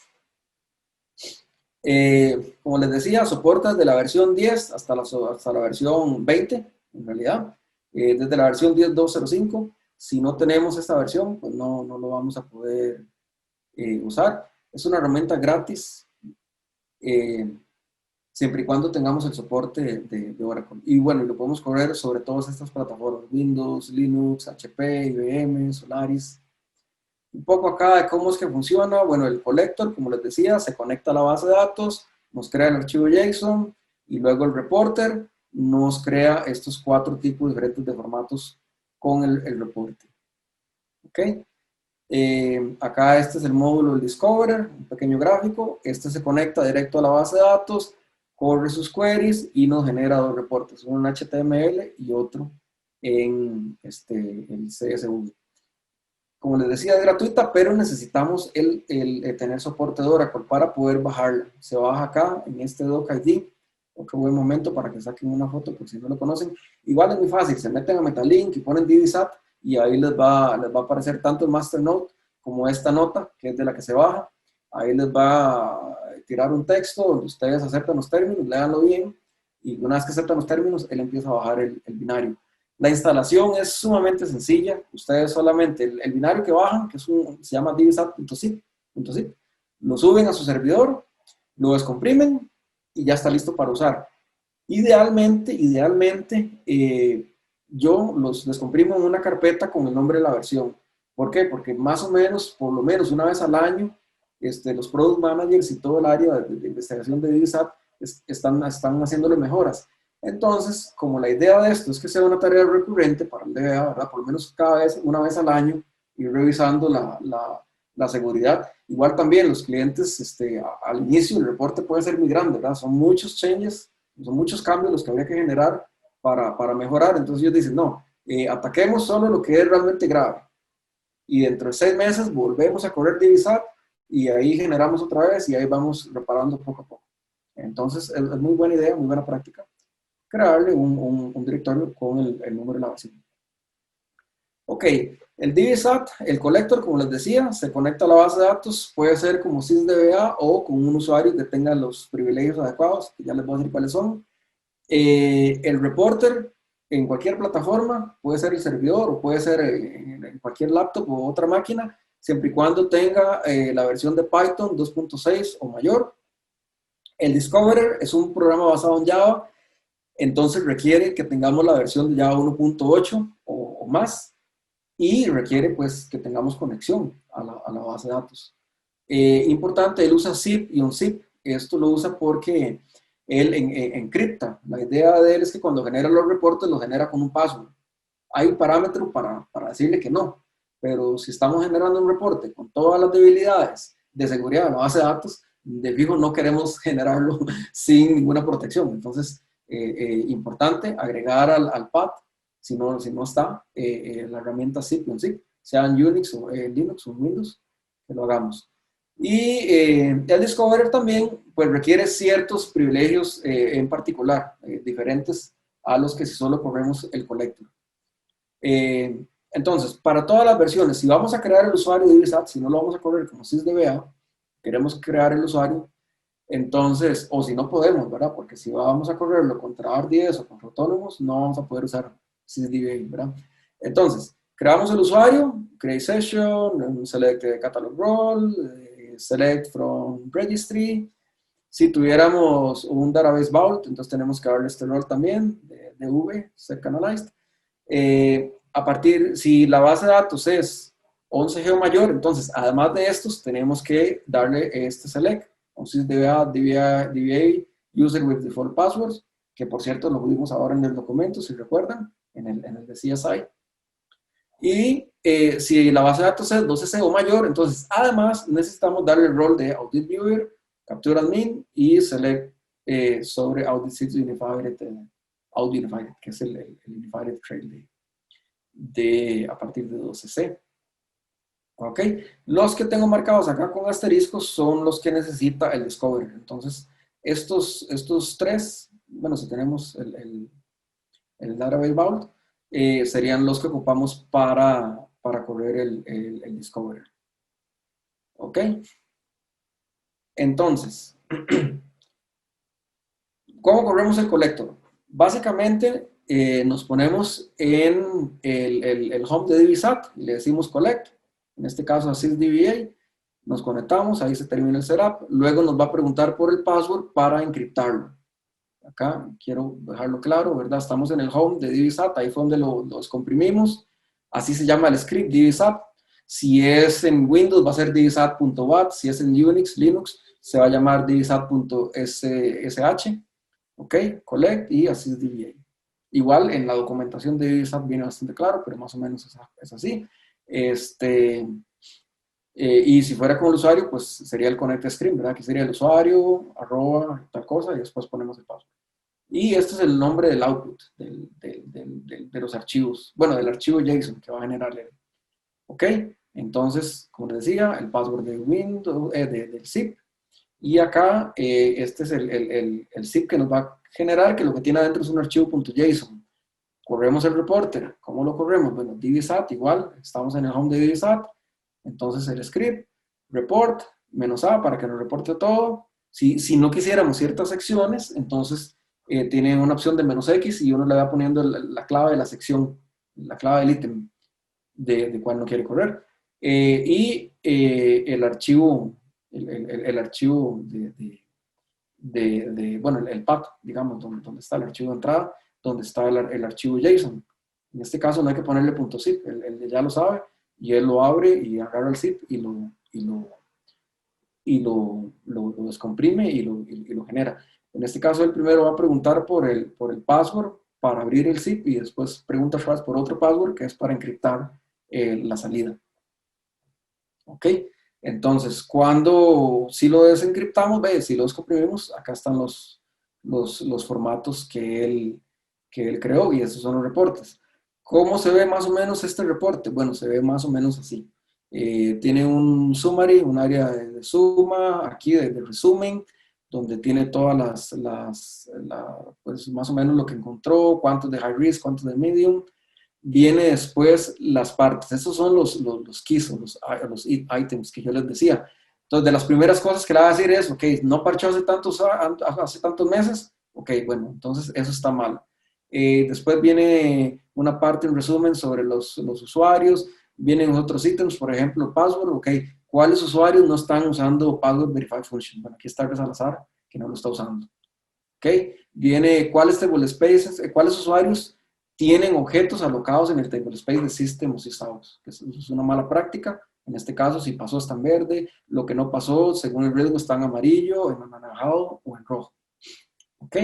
Como les decía, soporta desde la versión 10 hasta la versión 20, en realidad. Desde la versión 10.205. Si no tenemos esta versión, pues no lo vamos a poder usar. Es una herramienta gratis, siempre y cuando tengamos el soporte de Oracle. Y bueno, lo podemos correr sobre todas estas plataformas, Windows, Linux, HP, IBM, Solaris. Un poco acá de cómo es que funciona. Bueno, el collector, como les decía, se conecta a la base de datos, nos crea el archivo JSON y luego el reporter nos crea estos 4 tipos diferentes de formatos con el reporte. ¿Ok? Acá este es el módulo del Discoverer, un pequeño gráfico. Este se conecta directo a la base de datos, corre sus queries y nos genera 2 reportes, uno en HTML y otro en el CSV. Como les decía, es gratuita, pero necesitamos el tener soporte de Oracle para poder bajarla. Se baja acá en este Doc ID. Otro buen momento para que saquen una foto por si no lo conocen. Igual es muy fácil, se meten a Metalink y ponen DiviSat y ahí les va a aparecer tanto el master node como esta nota, que es de la que se baja. Ahí les va a tirar un texto donde ustedes aceptan los términos, léanlo bien, y una vez que aceptan los términos, él empieza a bajar el binario. La instalación es sumamente sencilla. Ustedes solamente el binario que bajan, que se llama divisat.zip, lo suben a su servidor, lo descomprimen y ya está listo para usar. Idealmente, yo los descomprimo en una carpeta con el nombre de la versión. ¿Por qué? Porque más o menos, por lo menos una vez al año, los product managers y todo el área de investigación de DiviSat están haciéndole mejoras. Entonces, como la idea de esto es que sea una tarea recurrente para el DBA, ¿verdad? Por lo menos una vez al año, ir revisando la seguridad. Igual también los clientes, al inicio el reporte puede ser muy grande, ¿verdad? Son muchos changes, son muchos cambios los que habría que generar para mejorar. Entonces ellos dicen, no, ataquemos solo lo que es realmente grave. Y dentro de 6 meses volvemos a correr DiviSat y ahí generamos otra vez y ahí vamos reparando poco a poco. Entonces es muy buena idea, muy buena práctica crearle un directorio con el número de la versión. Ok, el DBSAT, el collector, como les decía, se conecta a la base de datos, puede ser como sysdba o con un usuario que tenga los privilegios adecuados, que ya les voy a decir cuáles son. El reporter en cualquier plataforma, puede ser el servidor o puede ser en cualquier laptop o otra máquina, siempre y cuando tenga la versión de Python 2.6 o mayor. El Discoverer es un programa basado en Java, entonces requiere que tengamos la versión de Java 1.8 o más y requiere pues que tengamos conexión a la base de datos. Importante, él usa zip y unzip. Esto lo usa porque él encripta. La idea de él es que cuando genera los reportes, los genera con un password. Hay un parámetro para decirle que no, pero si estamos generando un reporte con todas las debilidades de seguridad de la base de datos, de fijo no queremos generarlo sin ninguna protección. Entonces, importante agregar al PAT, si no está, la herramienta zip y unzip, sea en Unix o Linux o Windows, que lo hagamos. Y el Discoverer también pues, requiere ciertos privilegios en particular, diferentes a los que si solo corremos el collector. Entonces, para todas las versiones, si vamos a crear el usuario de DBSAT, si no lo vamos a correr como sysdba, queremos crear el usuario, entonces, o si no podemos, ¿verdad? Porque si vamos a correrlo contra ARC10 o contra autónomos, no vamos a poder usar sysdba, ¿verdad? Entonces, creamos el usuario, create session, select catalog role, select from registry. Si tuviéramos un database vault, entonces tenemos que darle este role también, de V, set canalized. A partir, si la base de datos es 11G o mayor, entonces además de estos tenemos que darle este select, entonces DBA user with default passwords, que por cierto lo vimos ahora en el documento, si recuerdan, en el de CSI. Y si la base de datos es 12C o mayor, entonces además necesitamos darle el rol de audit viewer, capture admin y select sobre audit sits unified, unified, que es el unified trail a partir de 12C. ¿Ok? Los que tengo marcados acá con asteriscos son los que necesita el Discovery. Entonces, estos tres, bueno, si tenemos el Database Vault, serían los que ocupamos para correr el Discovery. ¿Ok? Entonces, ¿cómo corremos el collector? Básicamente, nos ponemos en el home de DBSAT y le decimos collect, en este caso a sysdba, nos conectamos, ahí se termina el setup, luego nos va a preguntar por el password para encriptarlo. Acá quiero dejarlo claro, ¿verdad? Estamos en el home de DBSAT, ahí fue donde lo descomprimimos, así se llama el script DBSAT. Si es en Windows va a ser dbsat.bat, si es en Unix, Linux, se va a llamar dbsat.sh. ¿Ok? Collect y sysdba. Igual en la documentación de DBSAT viene bastante claro, pero más o menos es así. Y si fuera con el usuario, pues sería el connect screen, ¿verdad? Que sería el usuario, arroba, tal cosa, y después ponemos el password. Y este es el nombre del output de los archivos, bueno, del archivo JSON que va a generar él. ¿Ok? Entonces, como les decía, el password de Windows, del zip. Y acá, este es el zip que nos va a generar, que lo que tiene adentro es un archivo .json. Corremos el reporter. ¿Cómo lo corremos? Bueno, dbsat igual, estamos en el home de dbsat. Entonces el script, report, -a para que nos reporte todo. Si no quisiéramos ciertas secciones, entonces tiene una opción de "-x" y uno le va poniendo la clave de la sección, la clave del ítem de cuál no quiere correr. El archivo, el archivo bueno, el path, digamos, donde está el archivo de entrada, donde está el archivo JSON. En este caso no hay que ponerle .zip, él ya lo sabe, y él lo abre y agarra el zip y lo descomprime y lo genera. En este caso, el primero va a preguntar por el password para abrir el zip y después pregunta por otro password que es para encriptar la salida. ¿Ok? Entonces, si lo desencriptamos, si lo descomprimimos, acá están los formatos que él creó y estos son los reportes. ¿Cómo se ve más o menos este reporte? Bueno, se ve más o menos así. Tiene un summary, un área de suma, aquí de resumen, donde tiene todas pues más o menos lo que encontró, cuántos de high risk, cuántos de medium, viene después las partes. Esos son los keys, o los items que yo les decía. Entonces, de las primeras cosas que le va a decir es, ok, no parchó hace tantos meses, ok, bueno, entonces eso está mal. Después viene una parte, un resumen sobre los usuarios, vienen otros ítems, por ejemplo, password, ok, ¿cuáles usuarios no están usando Password Verify Function? Bueno, aquí está Salazar, que no lo está usando. Ok, viene cuáles table spaces, cuáles usuarios tienen objetos alocados en el table space de system o sysaus, que es una mala práctica. En este caso, si pasó está en verde, lo que no pasó, según el riesgo, está en amarillo, en anaranjado o en rojo. ¿Ok?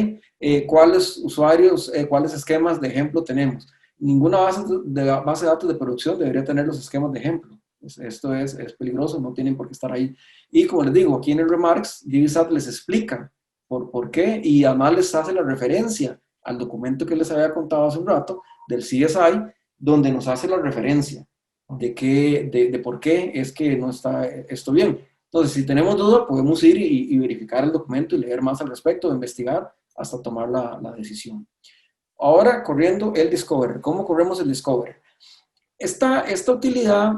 ¿Cuáles usuarios, cuáles esquemas de ejemplo tenemos? Ninguna base de datos de producción debería tener los esquemas de ejemplo. Esto es peligroso, no tienen por qué estar ahí. Y como les digo, aquí en el Remarks, DBSAT les explica por qué y además les hace la referencia al documento que les había contado hace un rato del CSI, donde nos hace la referencia de por qué es que no está esto bien. Entonces, si tenemos duda, podemos ir y verificar el documento y leer más al respecto, investigar hasta tomar la decisión. Ahora, corriendo el Discover. ¿Cómo corremos el Discover? Esta utilidad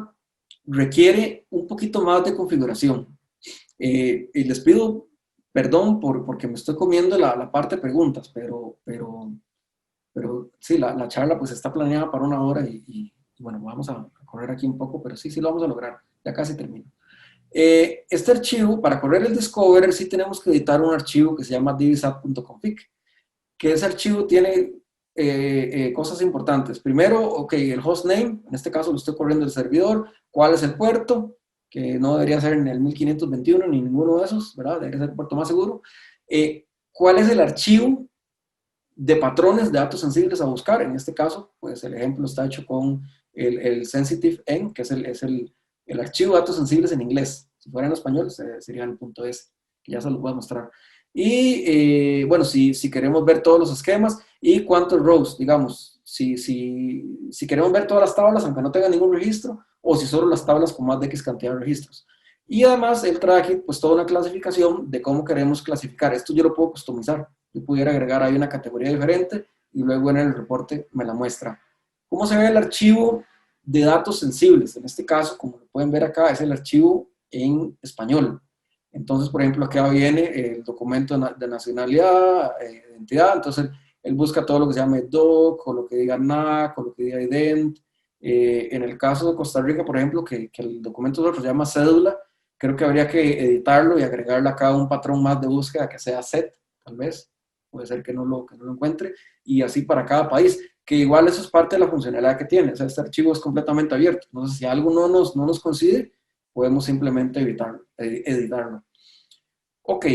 requiere un poquito más de configuración. Y les pido perdón porque me estoy comiendo la parte de preguntas, pero sí, la charla pues está planeada para una hora y bueno, vamos a correr aquí un poco, pero sí lo vamos a lograr. Ya casi termino. Este archivo, para correr el Discoverer, sí tenemos que editar un archivo que se llama dbsat.config, que ese archivo tiene cosas importantes. Primero, ok, el hostname, en este caso lo estoy corriendo el servidor, cuál es el puerto, que no debería ser en el 1521 ni ninguno de esos, ¿verdad? Debería ser el puerto más seguro. ¿Cuál es el archivo de patrones de datos sensibles a buscar? En este caso, pues el ejemplo está hecho con el sensitive en, que es el archivo de datos sensibles en inglés. Si fuera en español, sería el .es, que ya se lo voy a mostrar. Y bueno, si queremos ver todos los esquemas y cuántos rows, digamos, si queremos ver todas las tablas, aunque no tenga ningún registro, o si solo las tablas con más de X cantidad de registros. Y además, él trae aquí pues toda una clasificación de cómo queremos clasificar. Esto yo lo puedo customizar. Yo pudiera agregar ahí una categoría diferente y luego en el reporte me la muestra. ¿Cómo se ve el archivo de datos sensibles? En este caso, como lo pueden ver acá, es el archivo en español. Entonces, por ejemplo, acá viene el documento de nacionalidad, identidad. Entonces, él busca todo lo que se llame DOC, o lo que diga NAC, o lo que diga IDENT. En el caso de Costa Rica, por ejemplo, que el documento se llama cédula, creo que habría que editarlo y agregarle acá un patrón más de búsqueda que sea set, tal vez. Puede ser que no lo encuentre. Y así para cada país, que igual eso es parte de la funcionalidad que tiene. O sea, este archivo es completamente abierto. Entonces, si algo no nos coincide, podemos simplemente editarlo. Ok,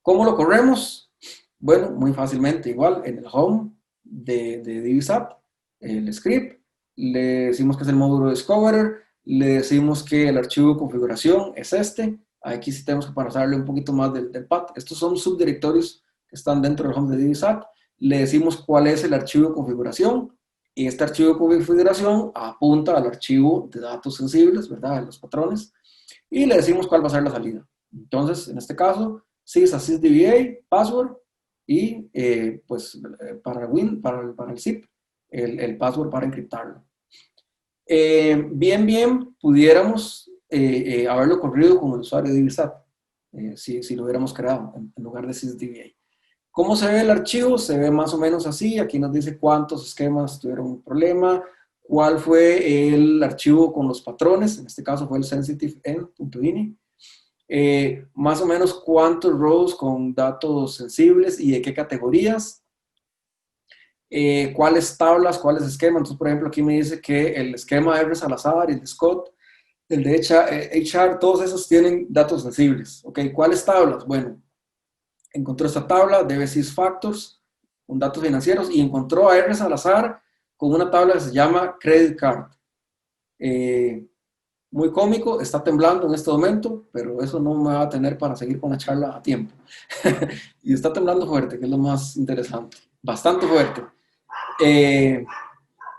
¿cómo lo corremos? Bueno, muy fácilmente, igual en el home de DBSAT, el script, le decimos que es el módulo Discoverer, le decimos que el archivo de configuración es este. Aquí sí tenemos que pasarle un poquito más del path. Estos son subdirectorios que están dentro del home de DBSAT. Le decimos cuál es el archivo de configuración y este archivo de configuración apunta al archivo de datos sensibles, ¿verdad? De los patrones. Y le decimos cuál va a ser la salida. Entonces, en este caso, sysdba, password y pues para el zip, el password para encriptarlo. Bien, pudiéramos haberlo corrido con el usuario de DBSAT, si lo hubiéramos creado en lugar de sysdba. ¿Cómo se ve el archivo? Se ve más o menos así. Aquí nos dice cuántos esquemas tuvieron un problema, cuál fue el archivo con los patrones, en este caso fue el sensitive.en.ini. Más o menos cuántos rows con datos sensibles y de qué categorías, cuáles tablas, cuáles esquemas. Entonces, por ejemplo, aquí me dice que el esquema de R. Salazar y el de Scott, el de HR, todos esos tienen datos sensibles. ¿Ok? ¿Cuáles tablas? Bueno, encontró esta tabla de Sys Factors con datos financieros y encontró a R. Salazar con una tabla que se llama Credit Card. Muy cómico, está temblando en este momento, pero eso no me va a tener para seguir con la charla a tiempo. Y está temblando fuerte, que es lo más interesante. Bastante fuerte.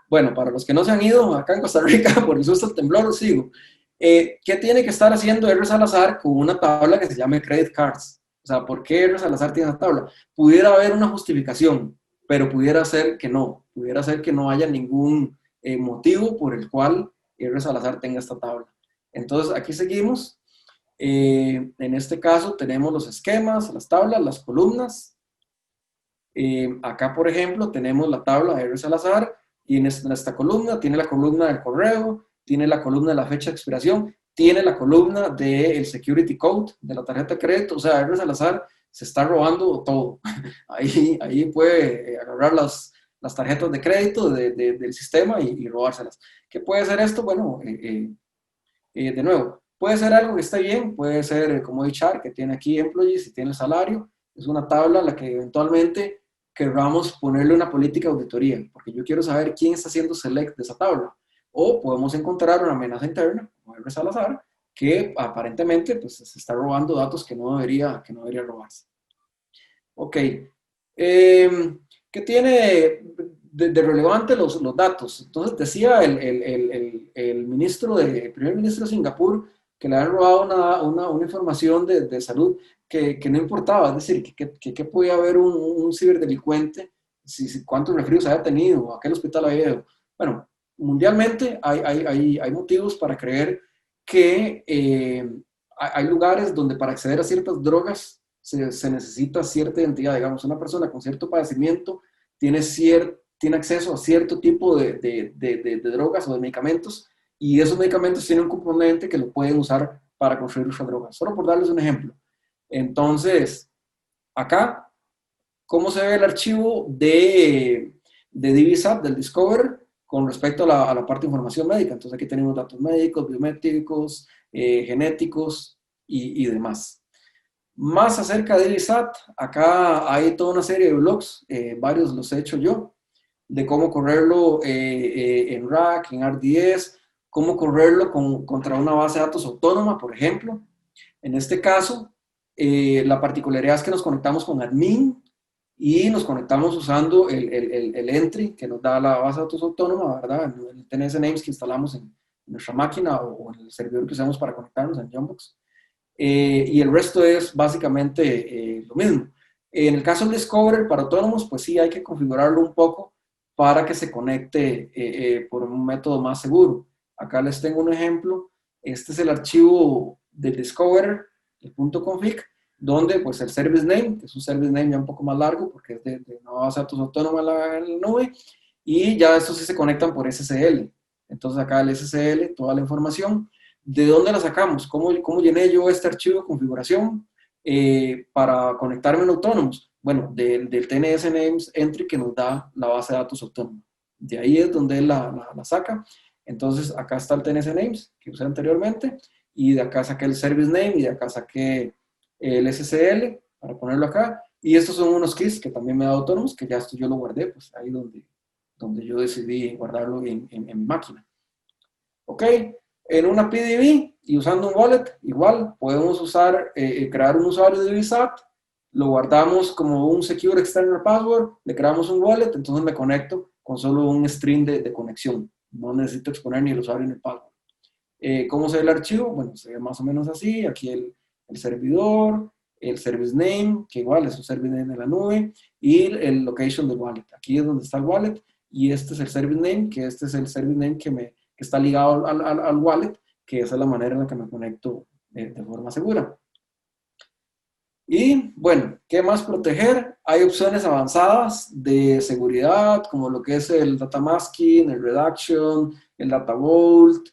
Bueno, para los que no se han ido acá en Costa Rica por el susto del temblor, sigo. ¿Qué tiene que estar haciendo R. Salazar con una tabla que se llame Credit Cards? O sea, ¿por qué R. Salazar tiene esa tabla? Pudiera haber una justificación, pero pudiera ser que no. pudiera ser que no haya ningún motivo por el cual R. Salazar tenga esta tabla. Entonces, aquí seguimos. En este caso tenemos los esquemas, las tablas, las columnas. Acá, por ejemplo, tenemos la tabla de R. Salazar y en esta columna tiene la columna del correo, tiene la columna de la fecha de expiración, tiene la columna del security code de la tarjeta de crédito. O sea, R. Salazar se está robando todo. Ahí puede agarrar las tarjetas de crédito del sistema y robárselas. ¿Qué puede ser esto? Bueno, de nuevo, puede ser algo que esté bien, puede ser como HR, que tiene aquí employees y tiene el salario. Es una tabla a la que eventualmente querramos ponerle una política de auditoría, porque yo quiero saber quién está haciendo select de esa tabla. O podemos encontrar una amenaza interna, como R. Salazar, que aparentemente pues, se está robando datos que no debería robarse. Ok. ¿Qué tiene de relevante los datos? Entonces decía el primer ministro de Singapur que le habían robado una información de salud que no importaba, es decir, que podía haber un ciberdelincuente, cuántos resfríos había tenido, a qué hospital había ido. Bueno, mundialmente hay motivos para creer que hay lugares donde para acceder a ciertas drogas se necesita cierta identidad. Digamos, una persona con cierto padecimiento tiene acceso a cierto tipo de drogas o de medicamentos, y esos medicamentos tienen un componente que lo pueden usar para construir esas drogas. Solo por darles un ejemplo. Entonces, acá, ¿cómo se ve el archivo de DiviSat, del Discover, con respecto a la parte de información médica? Entonces aquí tenemos datos médicos, biométricos, genéticos y demás. Más acerca de DiviSat, acá hay toda una serie de blogs, varios los he hecho yo, de cómo correrlo en RAC, en RDS, cómo correrlo contra una base de datos autónoma, por ejemplo. En este caso, la particularidad es que nos conectamos con admin y nos conectamos usando el entry que nos da la base de datos autónoma, ¿verdad? El TNS names que instalamos en nuestra máquina o en el servidor que usamos para conectarnos en Jumpbox. Y el resto es básicamente lo mismo. En el caso del Discovery para autónomos, pues sí hay que configurarlo un poco para que se conecte por un método más seguro. Acá les tengo un ejemplo. Este es el archivo del Discoverer, el .config, donde pues el service name, que es un service name ya un poco más largo porque es de una base de datos autónoma en la nube, y ya estos sí se conectan por SSL. Entonces acá el SSL, toda la información. ¿De dónde la sacamos? ¿Cómo llené yo este archivo de configuración para conectarme en autónomos? Bueno, del TNS Names Entry que nos da la base de datos autónoma. De ahí es donde él la saca. Entonces, acá está el TNS Names que usé anteriormente, y de acá saqué el Service Name, y de acá saqué el SSL para ponerlo acá. Y estos son unos keys que también me da autónomos, que ya esto yo lo guardé, pues ahí donde yo decidí guardarlo en mi máquina. Ok. En una PDB y usando un wallet, igual podemos crear un usuario de DiviSat, lo guardamos como un Secure External Password, le creamos un wallet, entonces me conecto con solo un string de conexión. No necesito exponer ni el usuario ni el password. ¿Cómo se ve el archivo? Bueno, se ve más o menos así. Aquí el servidor, el service name, que igual es un service name de la nube, y el location del wallet. Aquí es donde está el wallet, y este es el service name, que este es el service name que está ligado al wallet, que esa es la manera en la que me conecto de forma segura. Y bueno, ¿qué más proteger? Hay opciones avanzadas de seguridad, como lo que es el data masking, el reduction, el data vault,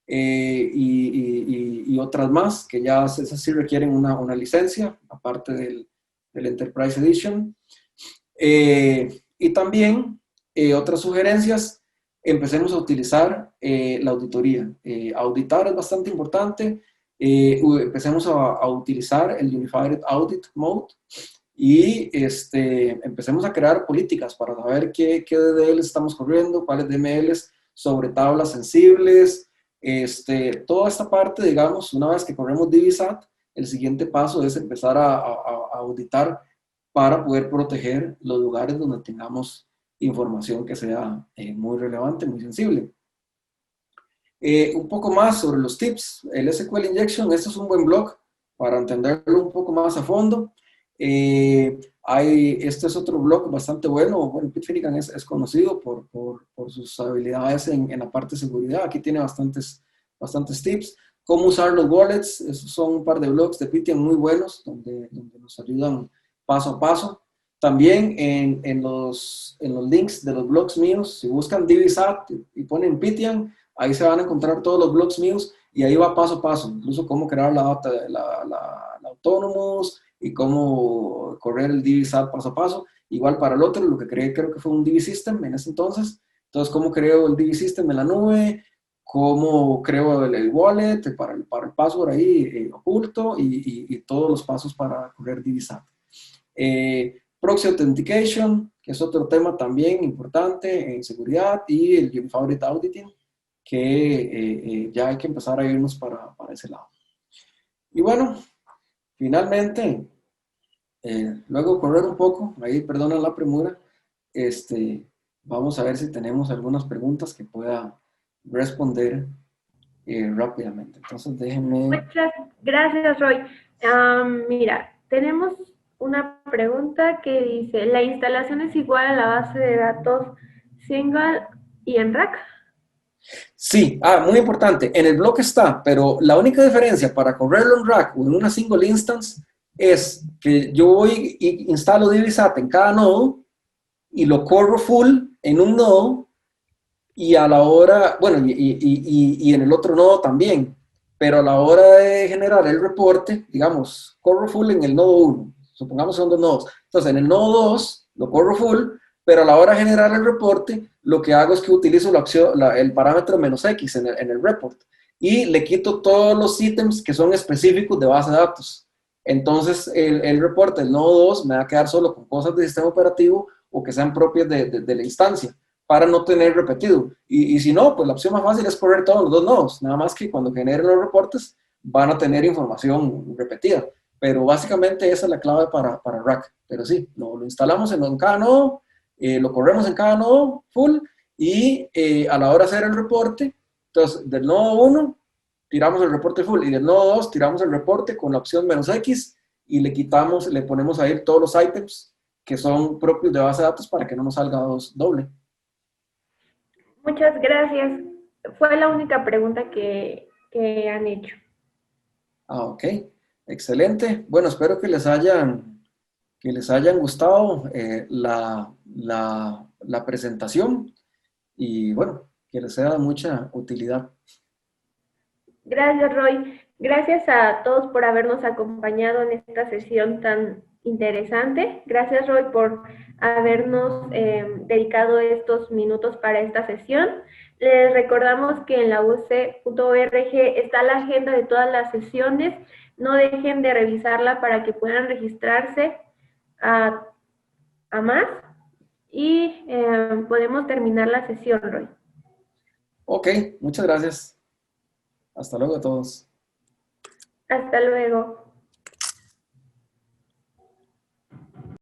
y otras más, que ya esas sí requieren una licencia, aparte del Enterprise Edition. Y también otras sugerencias: empecemos a utilizar la auditoría. Auditar es bastante importante. Empecemos a utilizar el Unified Audit Mode, y empecemos a crear políticas para saber qué DDLs estamos corriendo, cuáles DMLs sobre tablas sensibles. Toda esta parte, digamos, una vez que corremos DiviSat, el siguiente paso es empezar a auditar para poder proteger los lugares donde tengamos información que sea muy relevante, muy sensible. Un poco más sobre los tips. El SQL Injection, este es un buen blog para entenderlo un poco más a fondo. Este es otro blog bastante bueno. Bueno, Pete Finnegan es conocido por sus habilidades en la parte de seguridad. Aquí tiene bastantes tips. Cómo usar los wallets. Esos son un par de blogs de Pete muy buenos, donde nos ayudan paso a paso. También en los links de los blogs míos, si buscan DiviSat y ponen Pitian, ahí se van a encontrar todos los blogs míos y ahí va paso a paso, incluso cómo crear la Autonomous y cómo correr el DiviSat paso a paso. Igual para el otro, lo que creé creo que fue un Divi System en ese entonces. Entonces, cómo creo el Divi System en la nube, cómo creo el wallet para el password ahí oculto y todos los pasos para correr DiviSat. Proxy Authentication, que es otro tema también importante en seguridad, y el Unified Auditing, que ya hay que empezar a irnos para ese lado. Y bueno, finalmente, luego de correr un poco, ahí perdonen la premura, vamos a ver si tenemos algunas preguntas que pueda responder rápidamente. Entonces déjenme... Muchas gracias, Roy. Mira, tenemos una pregunta que dice, ¿la instalación es igual a la base de datos single y en rack? Sí, muy importante, en el bloque está, pero la única diferencia para correrlo en rack o en una single instance es que yo voy y instalo DiviSat en cada nodo y lo corro full en un nodo y a la hora, bueno, y en el otro nodo también, pero a la hora de generar el reporte, digamos, corro full en el nodo 1, supongamos que son dos nodos, entonces en el nodo 2 lo corro full, pero a la hora de generar el reporte, lo que hago es que utilizo el parámetro "-x" en el report y le quito todos los ítems que son específicos de base de datos. Entonces el reporte del nodo 2 me va a quedar solo con cosas del sistema operativo o que sean propias de la instancia, para no tener repetido. Y si no, pues la opción más fácil es correr todos los dos nodos, nada más que cuando generen los reportes van a tener información repetida. Pero básicamente esa es la clave para Rack. Pero sí, lo instalamos en cada nodo, lo corremos en cada nodo full y a la hora de hacer el reporte, entonces del nodo 1 tiramos el reporte full y del nodo 2 tiramos el reporte con la opción "-x" y le ponemos ahí todos los items que son propios de base de datos para que no nos salga doble. Muchas gracias. Fue la única pregunta que han hecho. Ok, excelente. Bueno, espero que les hayan gustado la presentación y bueno, que les sea de mucha utilidad. Gracias, Roy. Gracias a todos por habernos acompañado en esta sesión tan interesante. Gracias, Roy, por habernos dedicado estos minutos para esta sesión. Les recordamos que en la uc.org está la agenda de todas las sesiones. No dejen de revisarla para que puedan registrarse a más y podemos terminar la sesión, Roy. Ok, muchas gracias. Hasta luego a todos. Hasta luego.